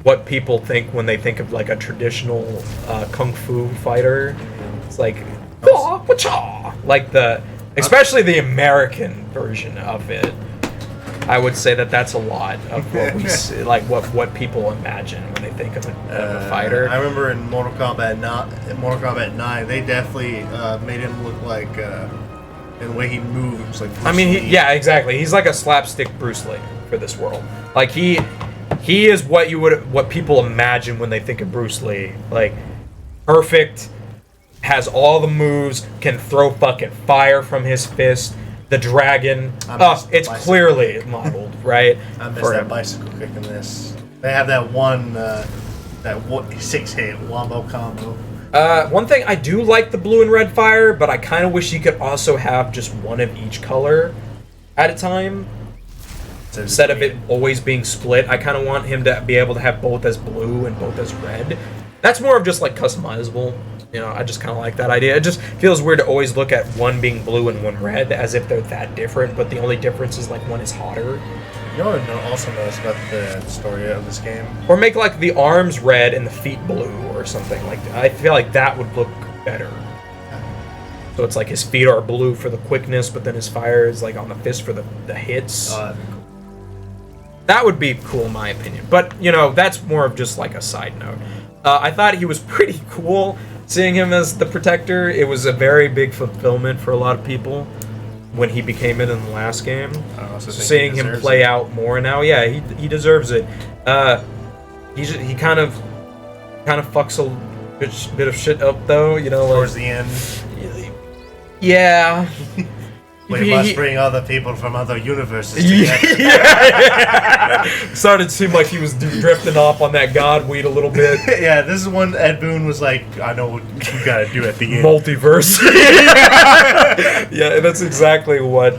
what people think when they think of like a traditional kung fu fighter. It's like especially the American version of it. I would say that's a lot of what we see, like what people imagine when they think of a fighter. I remember in Mortal Kombat 9, they definitely made him look like in the way he moves, like Bruce Lee. Yeah, exactly. He's like a slapstick Bruce Lee for this world. Like he is what people imagine when they think of Bruce Lee. Like perfect, has all the moves, can throw fucking fire from his fist. The dragon. It's clearly modeled, right? I missed that bicycle kick in this. They have that one 6-hit wombo combo. One thing, I do like the blue and red fire, but I kind of wish you could also have just one of each color at a time. Instead of it always being split, I kind of want him to be able to have both as blue and both as red. That's more of just like customizable. You know, I just kind of like that idea. It just feels weird to always look at one being blue and one red as if they're that different, but the only difference is like one is hotter. You know what I also noticed about the story of this game? Or make like the arms red and the feet blue or something. Like I feel like that would look better. So it's like his feet are blue for the quickness, but then his fire is like on the fist for the hits. That would be cool in my opinion. But, you know, that's more of just like a side note. I thought he was pretty cool. Seeing him as the Protector, it was a very big fulfillment for a lot of people when he became it in the last game. Seeing him play out more now, yeah, he deserves it. He kind of fucks a bit of shit up though, you know. Towards the end. Yeah. We must bring other people from other universes together. Yeah. Started to seem like he was drifting off on that god weed a little bit. Yeah, this is when Ed Boon was like, I know what you gotta do at the end. Multiverse. Yeah, that's exactly what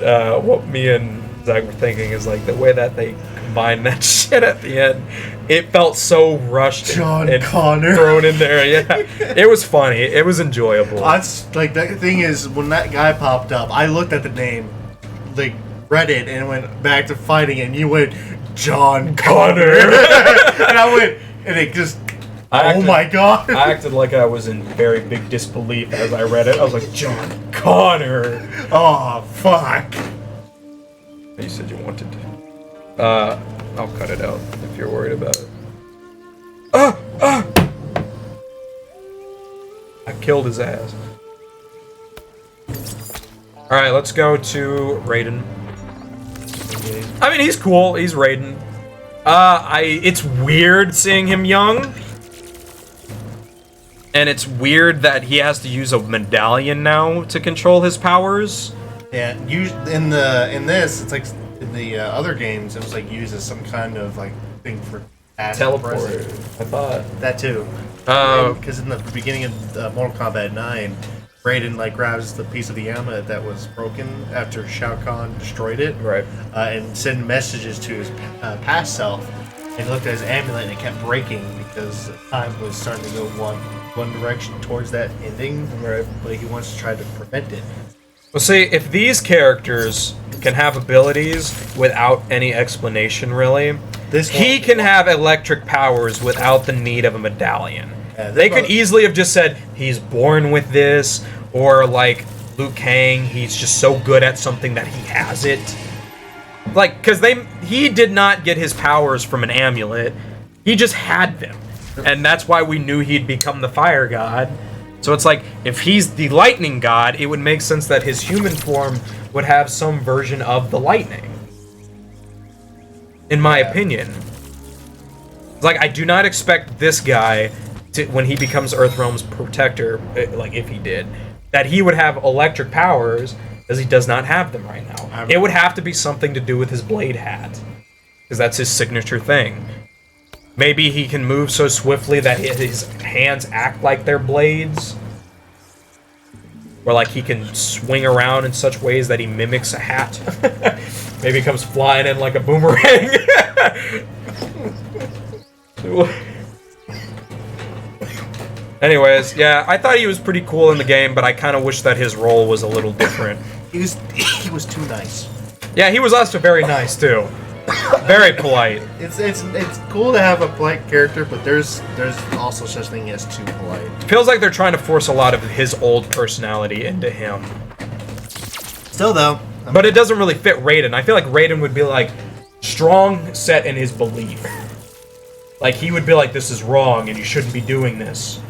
me and Zach were thinking, is like the way that they combined that shit at the end. It felt so rushed and Connor thrown in there. Yeah, it was funny. It was enjoyable. That's like the thing is, when that guy popped up, I looked at the name, like read it, and went back to fighting, and you went John Connor, and I went, and it just. My god! I acted like I was in very big disbelief as I read it. I was like, John Connor. Oh fuck! You said you wanted to. I'll cut it out if you're worried about it. I killed his ass. Alright, let's go to Raiden. I mean, he's cool. He's Raiden. It's weird seeing him young. And it's weird that he has to use a medallion now to control his powers. Yeah, in this, it's like in the other games, it was like used as some kind of like thing for Teleport. I thought that too. Because in the beginning of Mortal Kombat 9, Raiden like grabs the piece of the amulet that was broken after Shao Kahn destroyed it, right, and send messages to his past self. And he looked at his amulet and it kept breaking because time was starting to go one direction towards that ending. Right. But he wants to try to prevent it. Well, see, if these characters can have abilities without any explanation, really, he can have electric powers without the need of a medallion. Yeah, they could easily have just said, he's born with this, or like Liu Kang, he's just so good at something that he has it. Like, because he did not get his powers from an amulet, he just had them. And that's why we knew he'd become the fire god. So it's like, if he's the lightning god, it would make sense that his human form would have some version of the lightning. In my opinion. Like, I do not expect this guy to, when he becomes Earthrealm's protector, like if he did, that he would have electric powers, because he does not have them right now. It would have to be something to do with his blade hat, because that's his signature thing. Maybe he can move so swiftly that his hands act like they're blades. Or like he can swing around in such ways that he mimics a hat. Maybe he comes flying in like a boomerang. Anyways, yeah, I thought he was pretty cool in the game, but I kind of wish that his role was a little different. He was too nice. Yeah, he was also very nice too. Very polite. It's cool to have a polite character, but there's also such thing as too polite. It feels like they're trying to force a lot of his old personality into him. Still though, but it doesn't really fit Raiden. I feel like Raiden would be like strong set in his belief. Like he would be like, this is wrong and you shouldn't be doing this.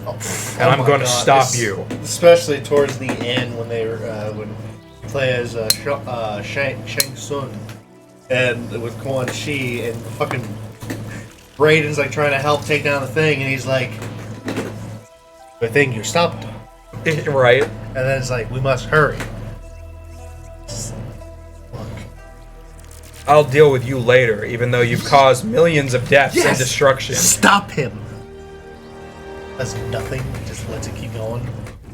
And I'm going to stop you. Especially towards the end when they were when you play as Shang Tsung. And with Quan Chi, and fucking Raiden's like trying to help take down the thing, and he's like, "The thing you stopped." Right. And then it's like, "We must hurry." Look. I'll deal with you later, even though you've caused millions of deaths and destruction. Stop him. Does nothing. Just lets it keep going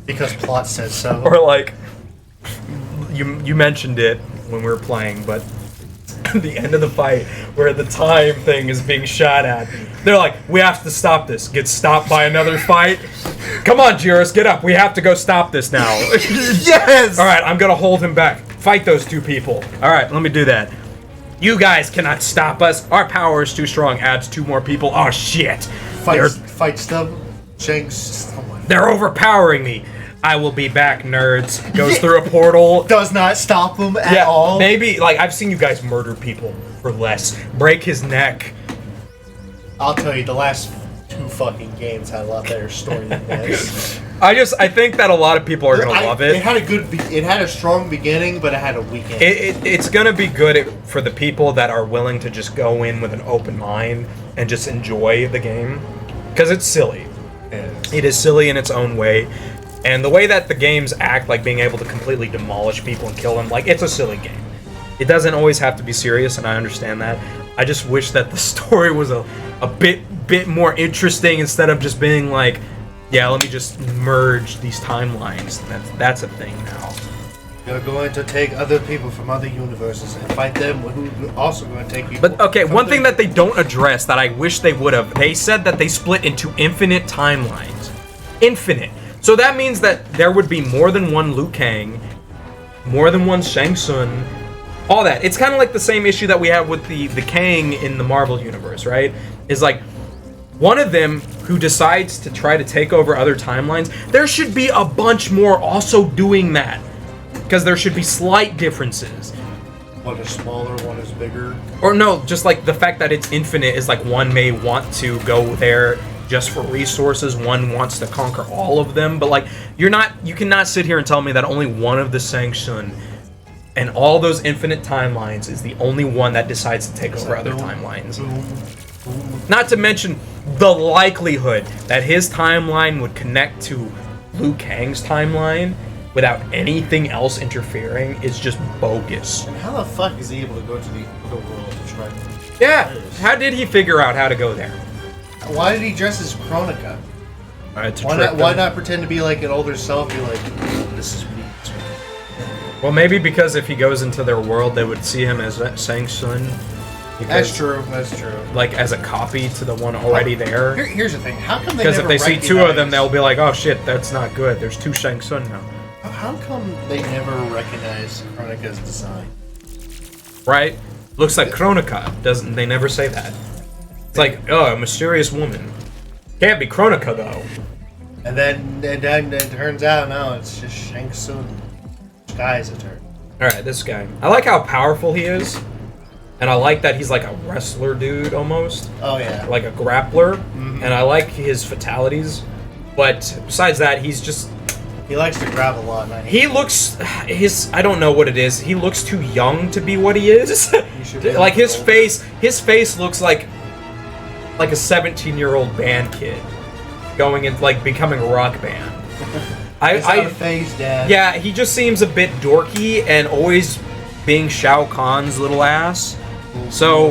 because plot says so. Or like, you mentioned it when we were playing, but. The end of the fight where the time thing is being shot at, they're like, we have to stop this. Get stopped by another fight. Come on, Jiros, get up. We have to go stop this now. Yes. All right, I'm gonna hold him back. Fight those two people. All right, let me do that. You guys cannot stop us. Our power is too strong. Adds 2 more people. Oh shit. Fight stub. Shanks. They're overpowering me. I will be back, nerds. Goes through a portal. Does not stop him at all. Maybe, like, I've seen you guys murder people for less. Break his neck. I'll tell you, the last 2 fucking games had a lot better story than this. I think that a lot of people are gonna love it. It had a strong beginning, but it had a weak end. It's gonna be good for the people that are willing to just go in with an open mind and just enjoy the game. Because it's silly. It is silly in its own way. And the way that the games act, like being able to completely demolish people and kill them, like, it's a silly game. It doesn't always have to be serious, and I understand that. I just wish that the story was a bit more interesting instead of just being like, yeah, let me just merge these timelines. That's a thing now. You're going to take other people from other universes and fight them who are also going to take people. But, okay, one thing that they don't address that I wish they would have, they said that they split into infinite timelines. Infinite. So that means that there would be more than one Liu Kang, more than one Shang Tsung, all that. It's kind of like the same issue that we have with the Kang in the Marvel Universe, right? Is like, one of them who decides to try to take over other timelines, there should be a bunch more also doing that. Because there should be slight differences. One is smaller, one is bigger. Or no, just like the fact that it's infinite is like one may want to go there just for resources, one wants to conquer all of them, but like you cannot sit here and tell me that only one of the Shang Tsung and all those infinite timelines is the only one that decides to take over other timelines. Not to mention the likelihood that his timeline would connect to Liu Kang's timeline without anything else interfering is just bogus. And how the fuck is he able to go to the other world to try? Yeah, how did he figure out how to go there? Why did he dress as Kronika? To Why not pretend to be like an older self? Be like, this is me. Well, maybe because if he goes into their world, they would see him as Shang Tsung. That's true. That's true. Like as a copy to the one already there. Here's the thing: how come they? Because Never if they see two of them, they'll be like, "Oh shit, that's not good. There's two Shang Tsung now." How come they never recognize Kronika's design? Right? Looks like Kronika. Doesn't they never say that? It's like, oh, a mysterious woman. Can't be Kronika though. And then it turns out no, it's just Shang Tsung. Guy's a turn. Alright, this guy. I like how powerful he is. And I like that he's like a wrestler dude almost. Oh yeah. Like a grappler. Mm-hmm. And I like his fatalities. But besides that, he's just... He likes to grab a lot. He looks... I don't know what it is. He looks too young to be what he is. Like his face looks like a 17-year-old band kid. Going in, like, becoming a rock band. Phase, Dad. Yeah, he just seems a bit dorky and always being Shao Kahn's little ass. So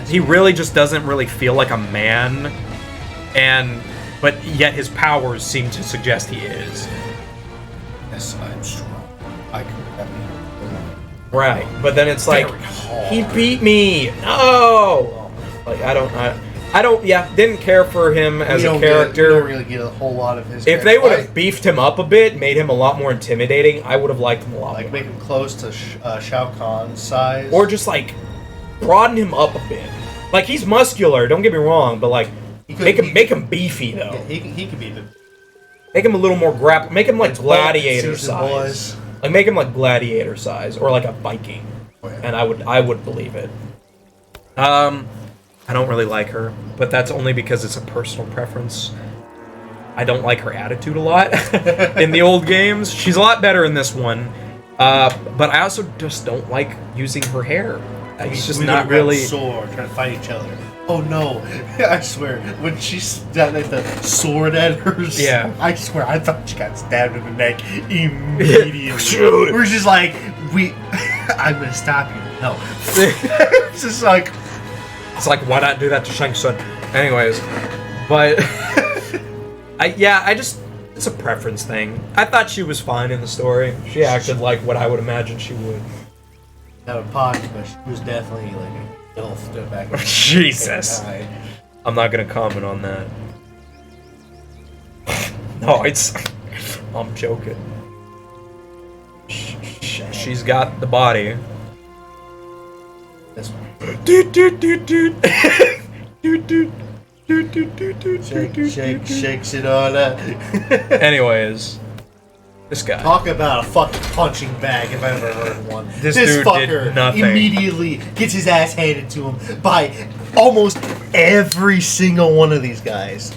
he really just doesn't really feel like a man, but yet his powers seem to suggest he is. Yes, I'm strong. I can grab you. Right, but then it's like he beat me. No, like didn't care for him as a character. We don't really get a whole lot of his. If they would have beefed him up a bit, made him a lot more intimidating, I would have liked him a lot more. Make him close to Shao Kahn's size. Or just, like, broaden him up a bit. Like, he's muscular, don't get me wrong, but, like, make him beefy, though. Yeah, he could be the... Make him a little more make him, like, gladiator size. Like, make him, like, gladiator size, or, like, a Viking. Oh, yeah. And I would believe it. I don't really like her, but that's only because it's a personal preference. I don't like her attitude a lot in the old games. She's a lot better in this one, but I also just don't like using her hair. It's just not really... Sword, trying to fight each other. Oh no, I swear, when she's got like, the sword at her... Yeah. I swear, I thought she got stabbed in the neck immediately. We're just like, I'm gonna stop you. No. It's just like... It's like, why not do that to Shang Tsung? Anyways, but it's a preference thing. I thought she was fine in the story. She acted like what I would imagine she would. Have a pocket, but she was definitely like a elf to back. Jesus, I'm not gonna comment on that. No, I'm joking. She's got the body. This one. Shakes it all up. Anyways, this guy. Talk about a fucking punching bag if I've ever heard one. This dude fucker did nothing. Immediately gets his ass handed to him by almost every single one of these guys.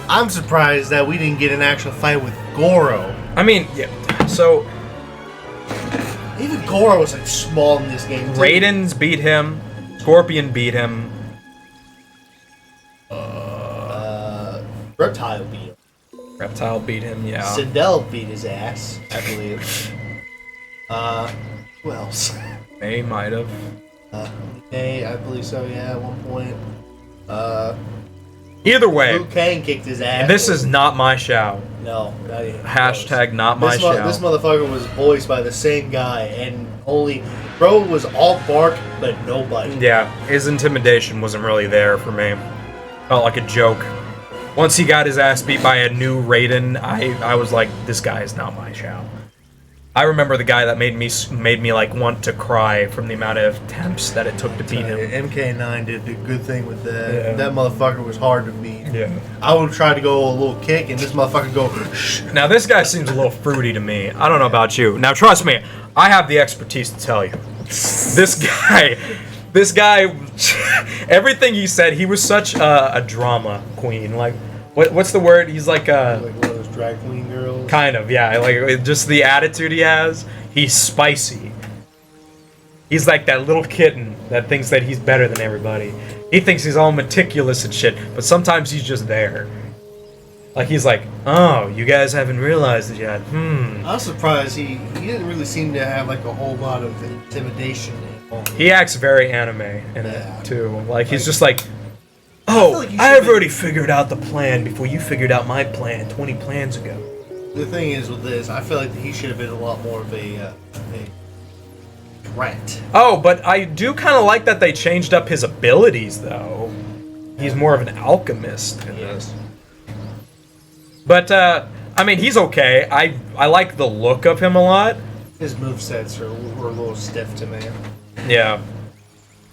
I'm surprised that we didn't get an actual fight with Goro. I mean, yeah, so... Even Goro was like small in this game. Raiden's beat him. Scorpion beat him. Reptile beat him. Reptile beat him, yeah. Sindel beat his ass, I believe. Who else? May might have. May, I believe so, yeah, at one point. Either way. Liu Kang kicked his ass. This is not my Shao. No, not even. Hashtag not my Shao. This motherfucker was voiced by the same guy, and only... Bro was all bark, but no bite. Yeah, his intimidation wasn't really there for me. Felt like a joke. Once he got his ass beat by a new Raiden, I was like, this guy is not my Shao. I remember the guy that made me like want to cry from the amount of attempts that it took to beat him. MK9 did a good thing with that. Yeah. That motherfucker was hard to beat. Yeah. I would try to go a little kick, and this motherfucker go. Shh. Now this guy seems a little fruity to me. I don't know about you. Now trust me, I have the expertise to tell you. This guy, everything he said, he was such a drama queen. Like, what's the word? He's like Like one of those drag queen girls. kind of, yeah. Like just the attitude he has. He's spicy. He's like that little kitten that thinks that he's better than everybody. He thinks he's all meticulous and shit, but sometimes he's just there. Like he's like, oh, you guys haven't realized it yet. I was surprised he didn't really seem to have like a whole lot of intimidation involved. He acts very anime in it too. Like he's just like, oh, like I've already figured out the plan before you figured out my plan 20 plans ago. The thing is with this, I feel like he should have been a lot more of a threat. Oh, but I do kind of like that they changed up his abilities though. He's more of an alchemist in this. But I mean, he's okay. I like the look of him a lot. His movesets were a little stiff to me. Yeah.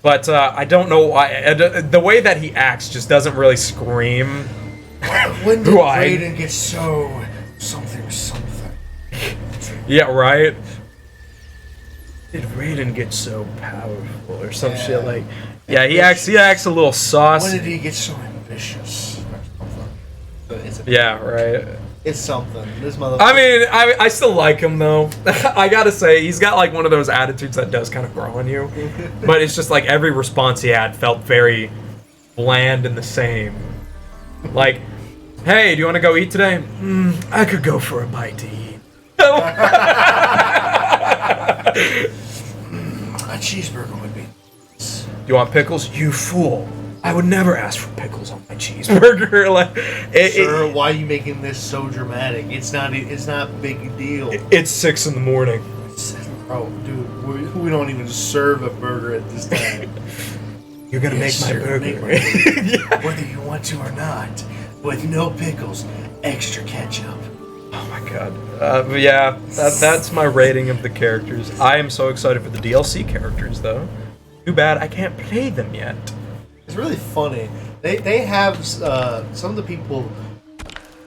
But I don't know why. The way that he acts just doesn't really scream. When did Raiden get so something? Yeah, right? Did Raiden get so powerful or some shit like... Yeah, he acts a little saucy. When did he get so ambitious? Yeah, right. It's something. This motherfucker. I mean, I still like him though. I gotta say, he's got like one of those attitudes that does kind of grow on you. But it's just like every response he had felt very bland and the same. Like, hey, do you want to go eat today? I could go for a bite to eat. A cheeseburger would be. You want pickles? You fool. I would never ask for pickles on my cheeseburger. Like, Sir, why are you making this so dramatic? It's not a big deal. It's 6 in the morning. Bro, dude, we don't even serve a burger at this time. You're gonna make my burger. Yeah. Whether you want to or not. With no pickles, extra ketchup. Oh my god. But yeah, that's my rating of the characters. I am so excited for the DLC characters, though. Too bad I can't play them yet. It's really funny. They have some of the people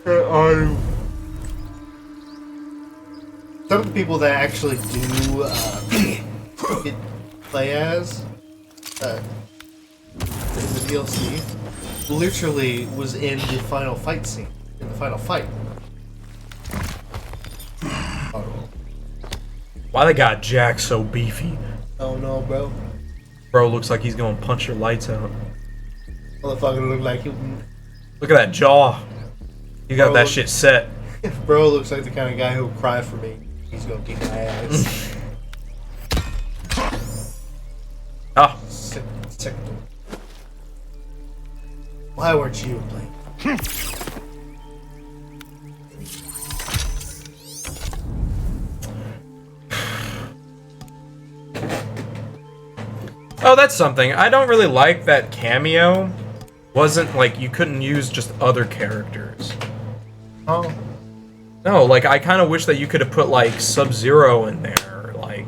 that are some of the people that actually do play as in the DLC literally was in the final fight scene, in the final fight. Why they got Jack so beefy? Oh no, bro. Bro looks like he's gonna punch your lights out. Motherfucker look like he. Look at that jaw. You got that shit set. Bro looks like the kind of guy who'll cry for me. He's gonna kick my ass. Ah. Sick. Why weren't you playing? Oh, that's something. I don't really like that cameo. Wasn't like you couldn't use just other characters. Oh. No, like I kind of wish that you could have put like Sub-Zero in there, or, like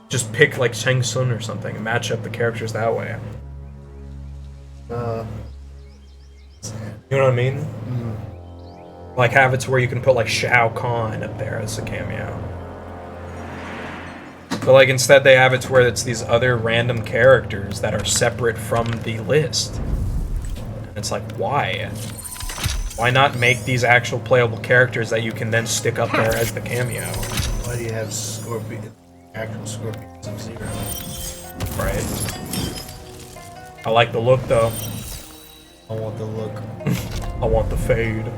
just pick like Shang Tsung or something and match up the characters that way. You know what I mean? Mm. Like have it to where you can put like Shao Kahn up there as a cameo. But like instead they have it to where it's these other random characters that are separate from the list. And it's like, why? Why not make these actual playable characters that you can then stick up there as the cameo? Why do you have actual Scorpion Sub-Zero? Right. I like the look though. I want the look. I want the fade. I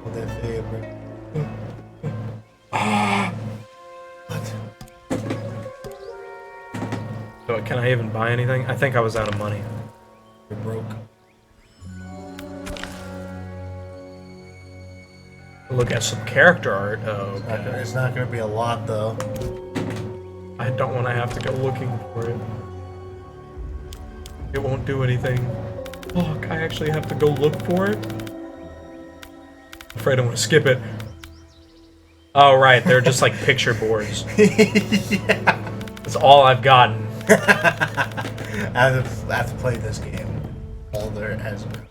want that fade, bro. What? So can I even buy anything? I think I was out of money. You're broke. Look at some character art. Oh, okay. It's not gonna be a lot though. I don't want to have to go looking for it. It won't do anything. Fuck, I actually have to go look for it? I'm afraid I want to skip it. Oh, right, they're just like picture boards. Yeah. That's all I've gotten. I have to play this game. All there has been.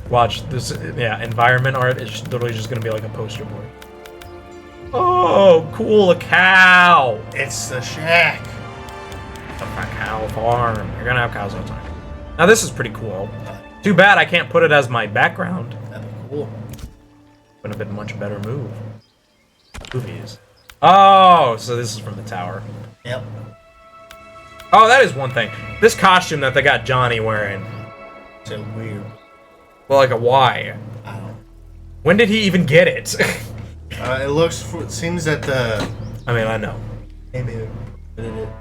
Watch this. Yeah, environment art is literally just gonna be like a poster board. Oh, cool, a cow. It's the shack. A cow farm. You're gonna have cows all the time. Now this is pretty cool. Too bad I can't put it as my background. That'd be cool. Would have been a much better move. Movies. Oh, so this is from the tower. Yep. Oh, that is one thing. This costume that they got Johnny wearing. So weird. Well, like a Y. I don't know. When did he even get it? It seems that the... I mean, I know. Maybe.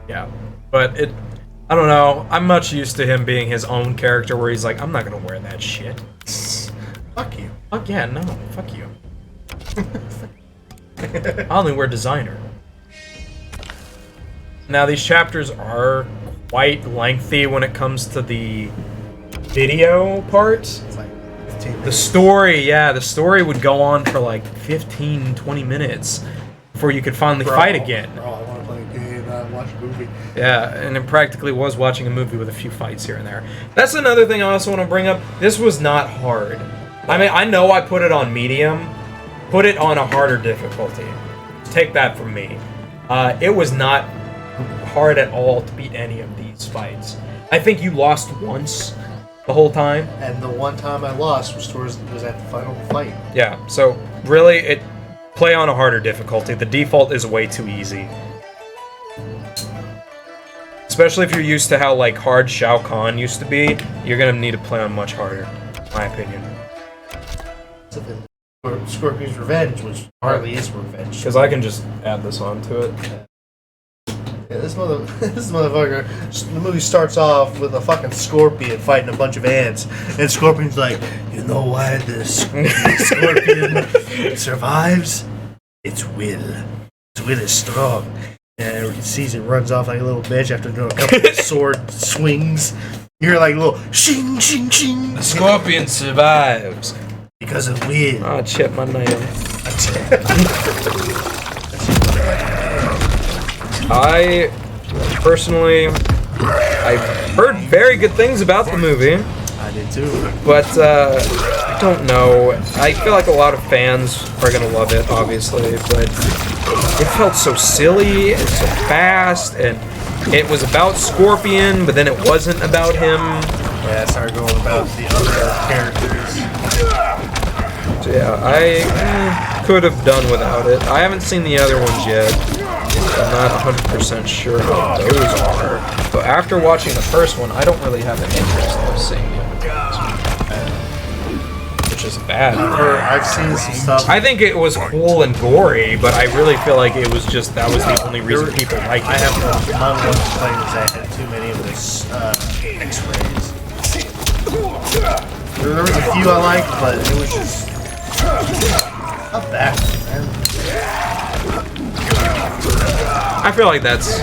Yeah. But it... I don't know. I'm much used to him being his own character where he's like, I'm not gonna wear that shit. Fuck you. Fuck yeah, no. Fuck you. I only wear designer. Now, these chapters are quite lengthy when it comes to the video part. It's like 15 minutes. The story, yeah, the story would go on for like 15, 20 minutes before you could finally fight again. Bro, I want to play a game, not watch a movie. Yeah, and it practically was watching a movie with a few fights here and there. That's another thing I also want to bring up. This was not hard. I mean, I know I put it on medium. Put it on a harder difficulty. Take that from me. It was not hard at all to beat any of these fights. I think you lost once the whole time. And the one time I lost was at the final fight. Yeah, so really, play on a harder difficulty. The default is way too easy. Especially if you're used to how like hard Shao Kahn used to be, you're gonna need to play on much harder, in my opinion. Scorpion's Revenge, which hardly is revenge. Because I can just add this onto it. Yeah, this motherfucker. The movie starts off with a fucking scorpion fighting a bunch of ants, and Scorpion's like, you know why the scorpion survives? Its will. Its will is strong. And he sees it runs off like a little bitch after doing a couple of sword swings. You hear like a little shing shing shing. The scorpion survives. Because of will. Oh, chip my nail. I personally, I've heard very good things about the movie. I did too. But I don't know. I feel like a lot of fans are gonna love it, obviously. But it felt so silly and so fast, and it was about Scorpion, but then it wasn't about him. Yeah, I started going about the other characters. So yeah, I could have done without it. I haven't seen the other ones yet. I'm not 100% sure how those are. But after watching the first one, I don't really have an interest in seeing it. Which is bad. I've seen some stuff. I think it was cool and gory, but I really feel like it was just, that was the only reason people liked it. I have my one complaint is I had too many of those X-rays. There was a few I liked, but it was just not that, man. I feel like that's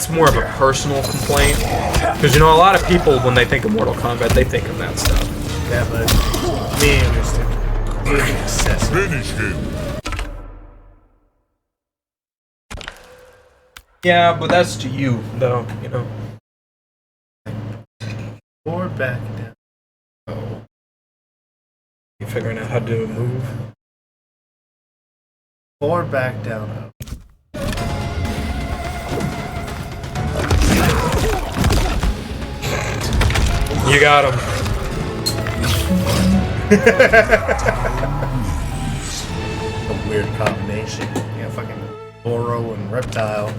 more of a personal complaint, because you know a lot of people when they think of Mortal Kombat they think of that stuff. Yeah, but me it was excessive. Finish him. Yeah, but that's to you though, you know. Or back down. Oh, you figuring out how to do a move? Or back down. You got him. A weird combination. Yeah, fucking Boro and Reptile.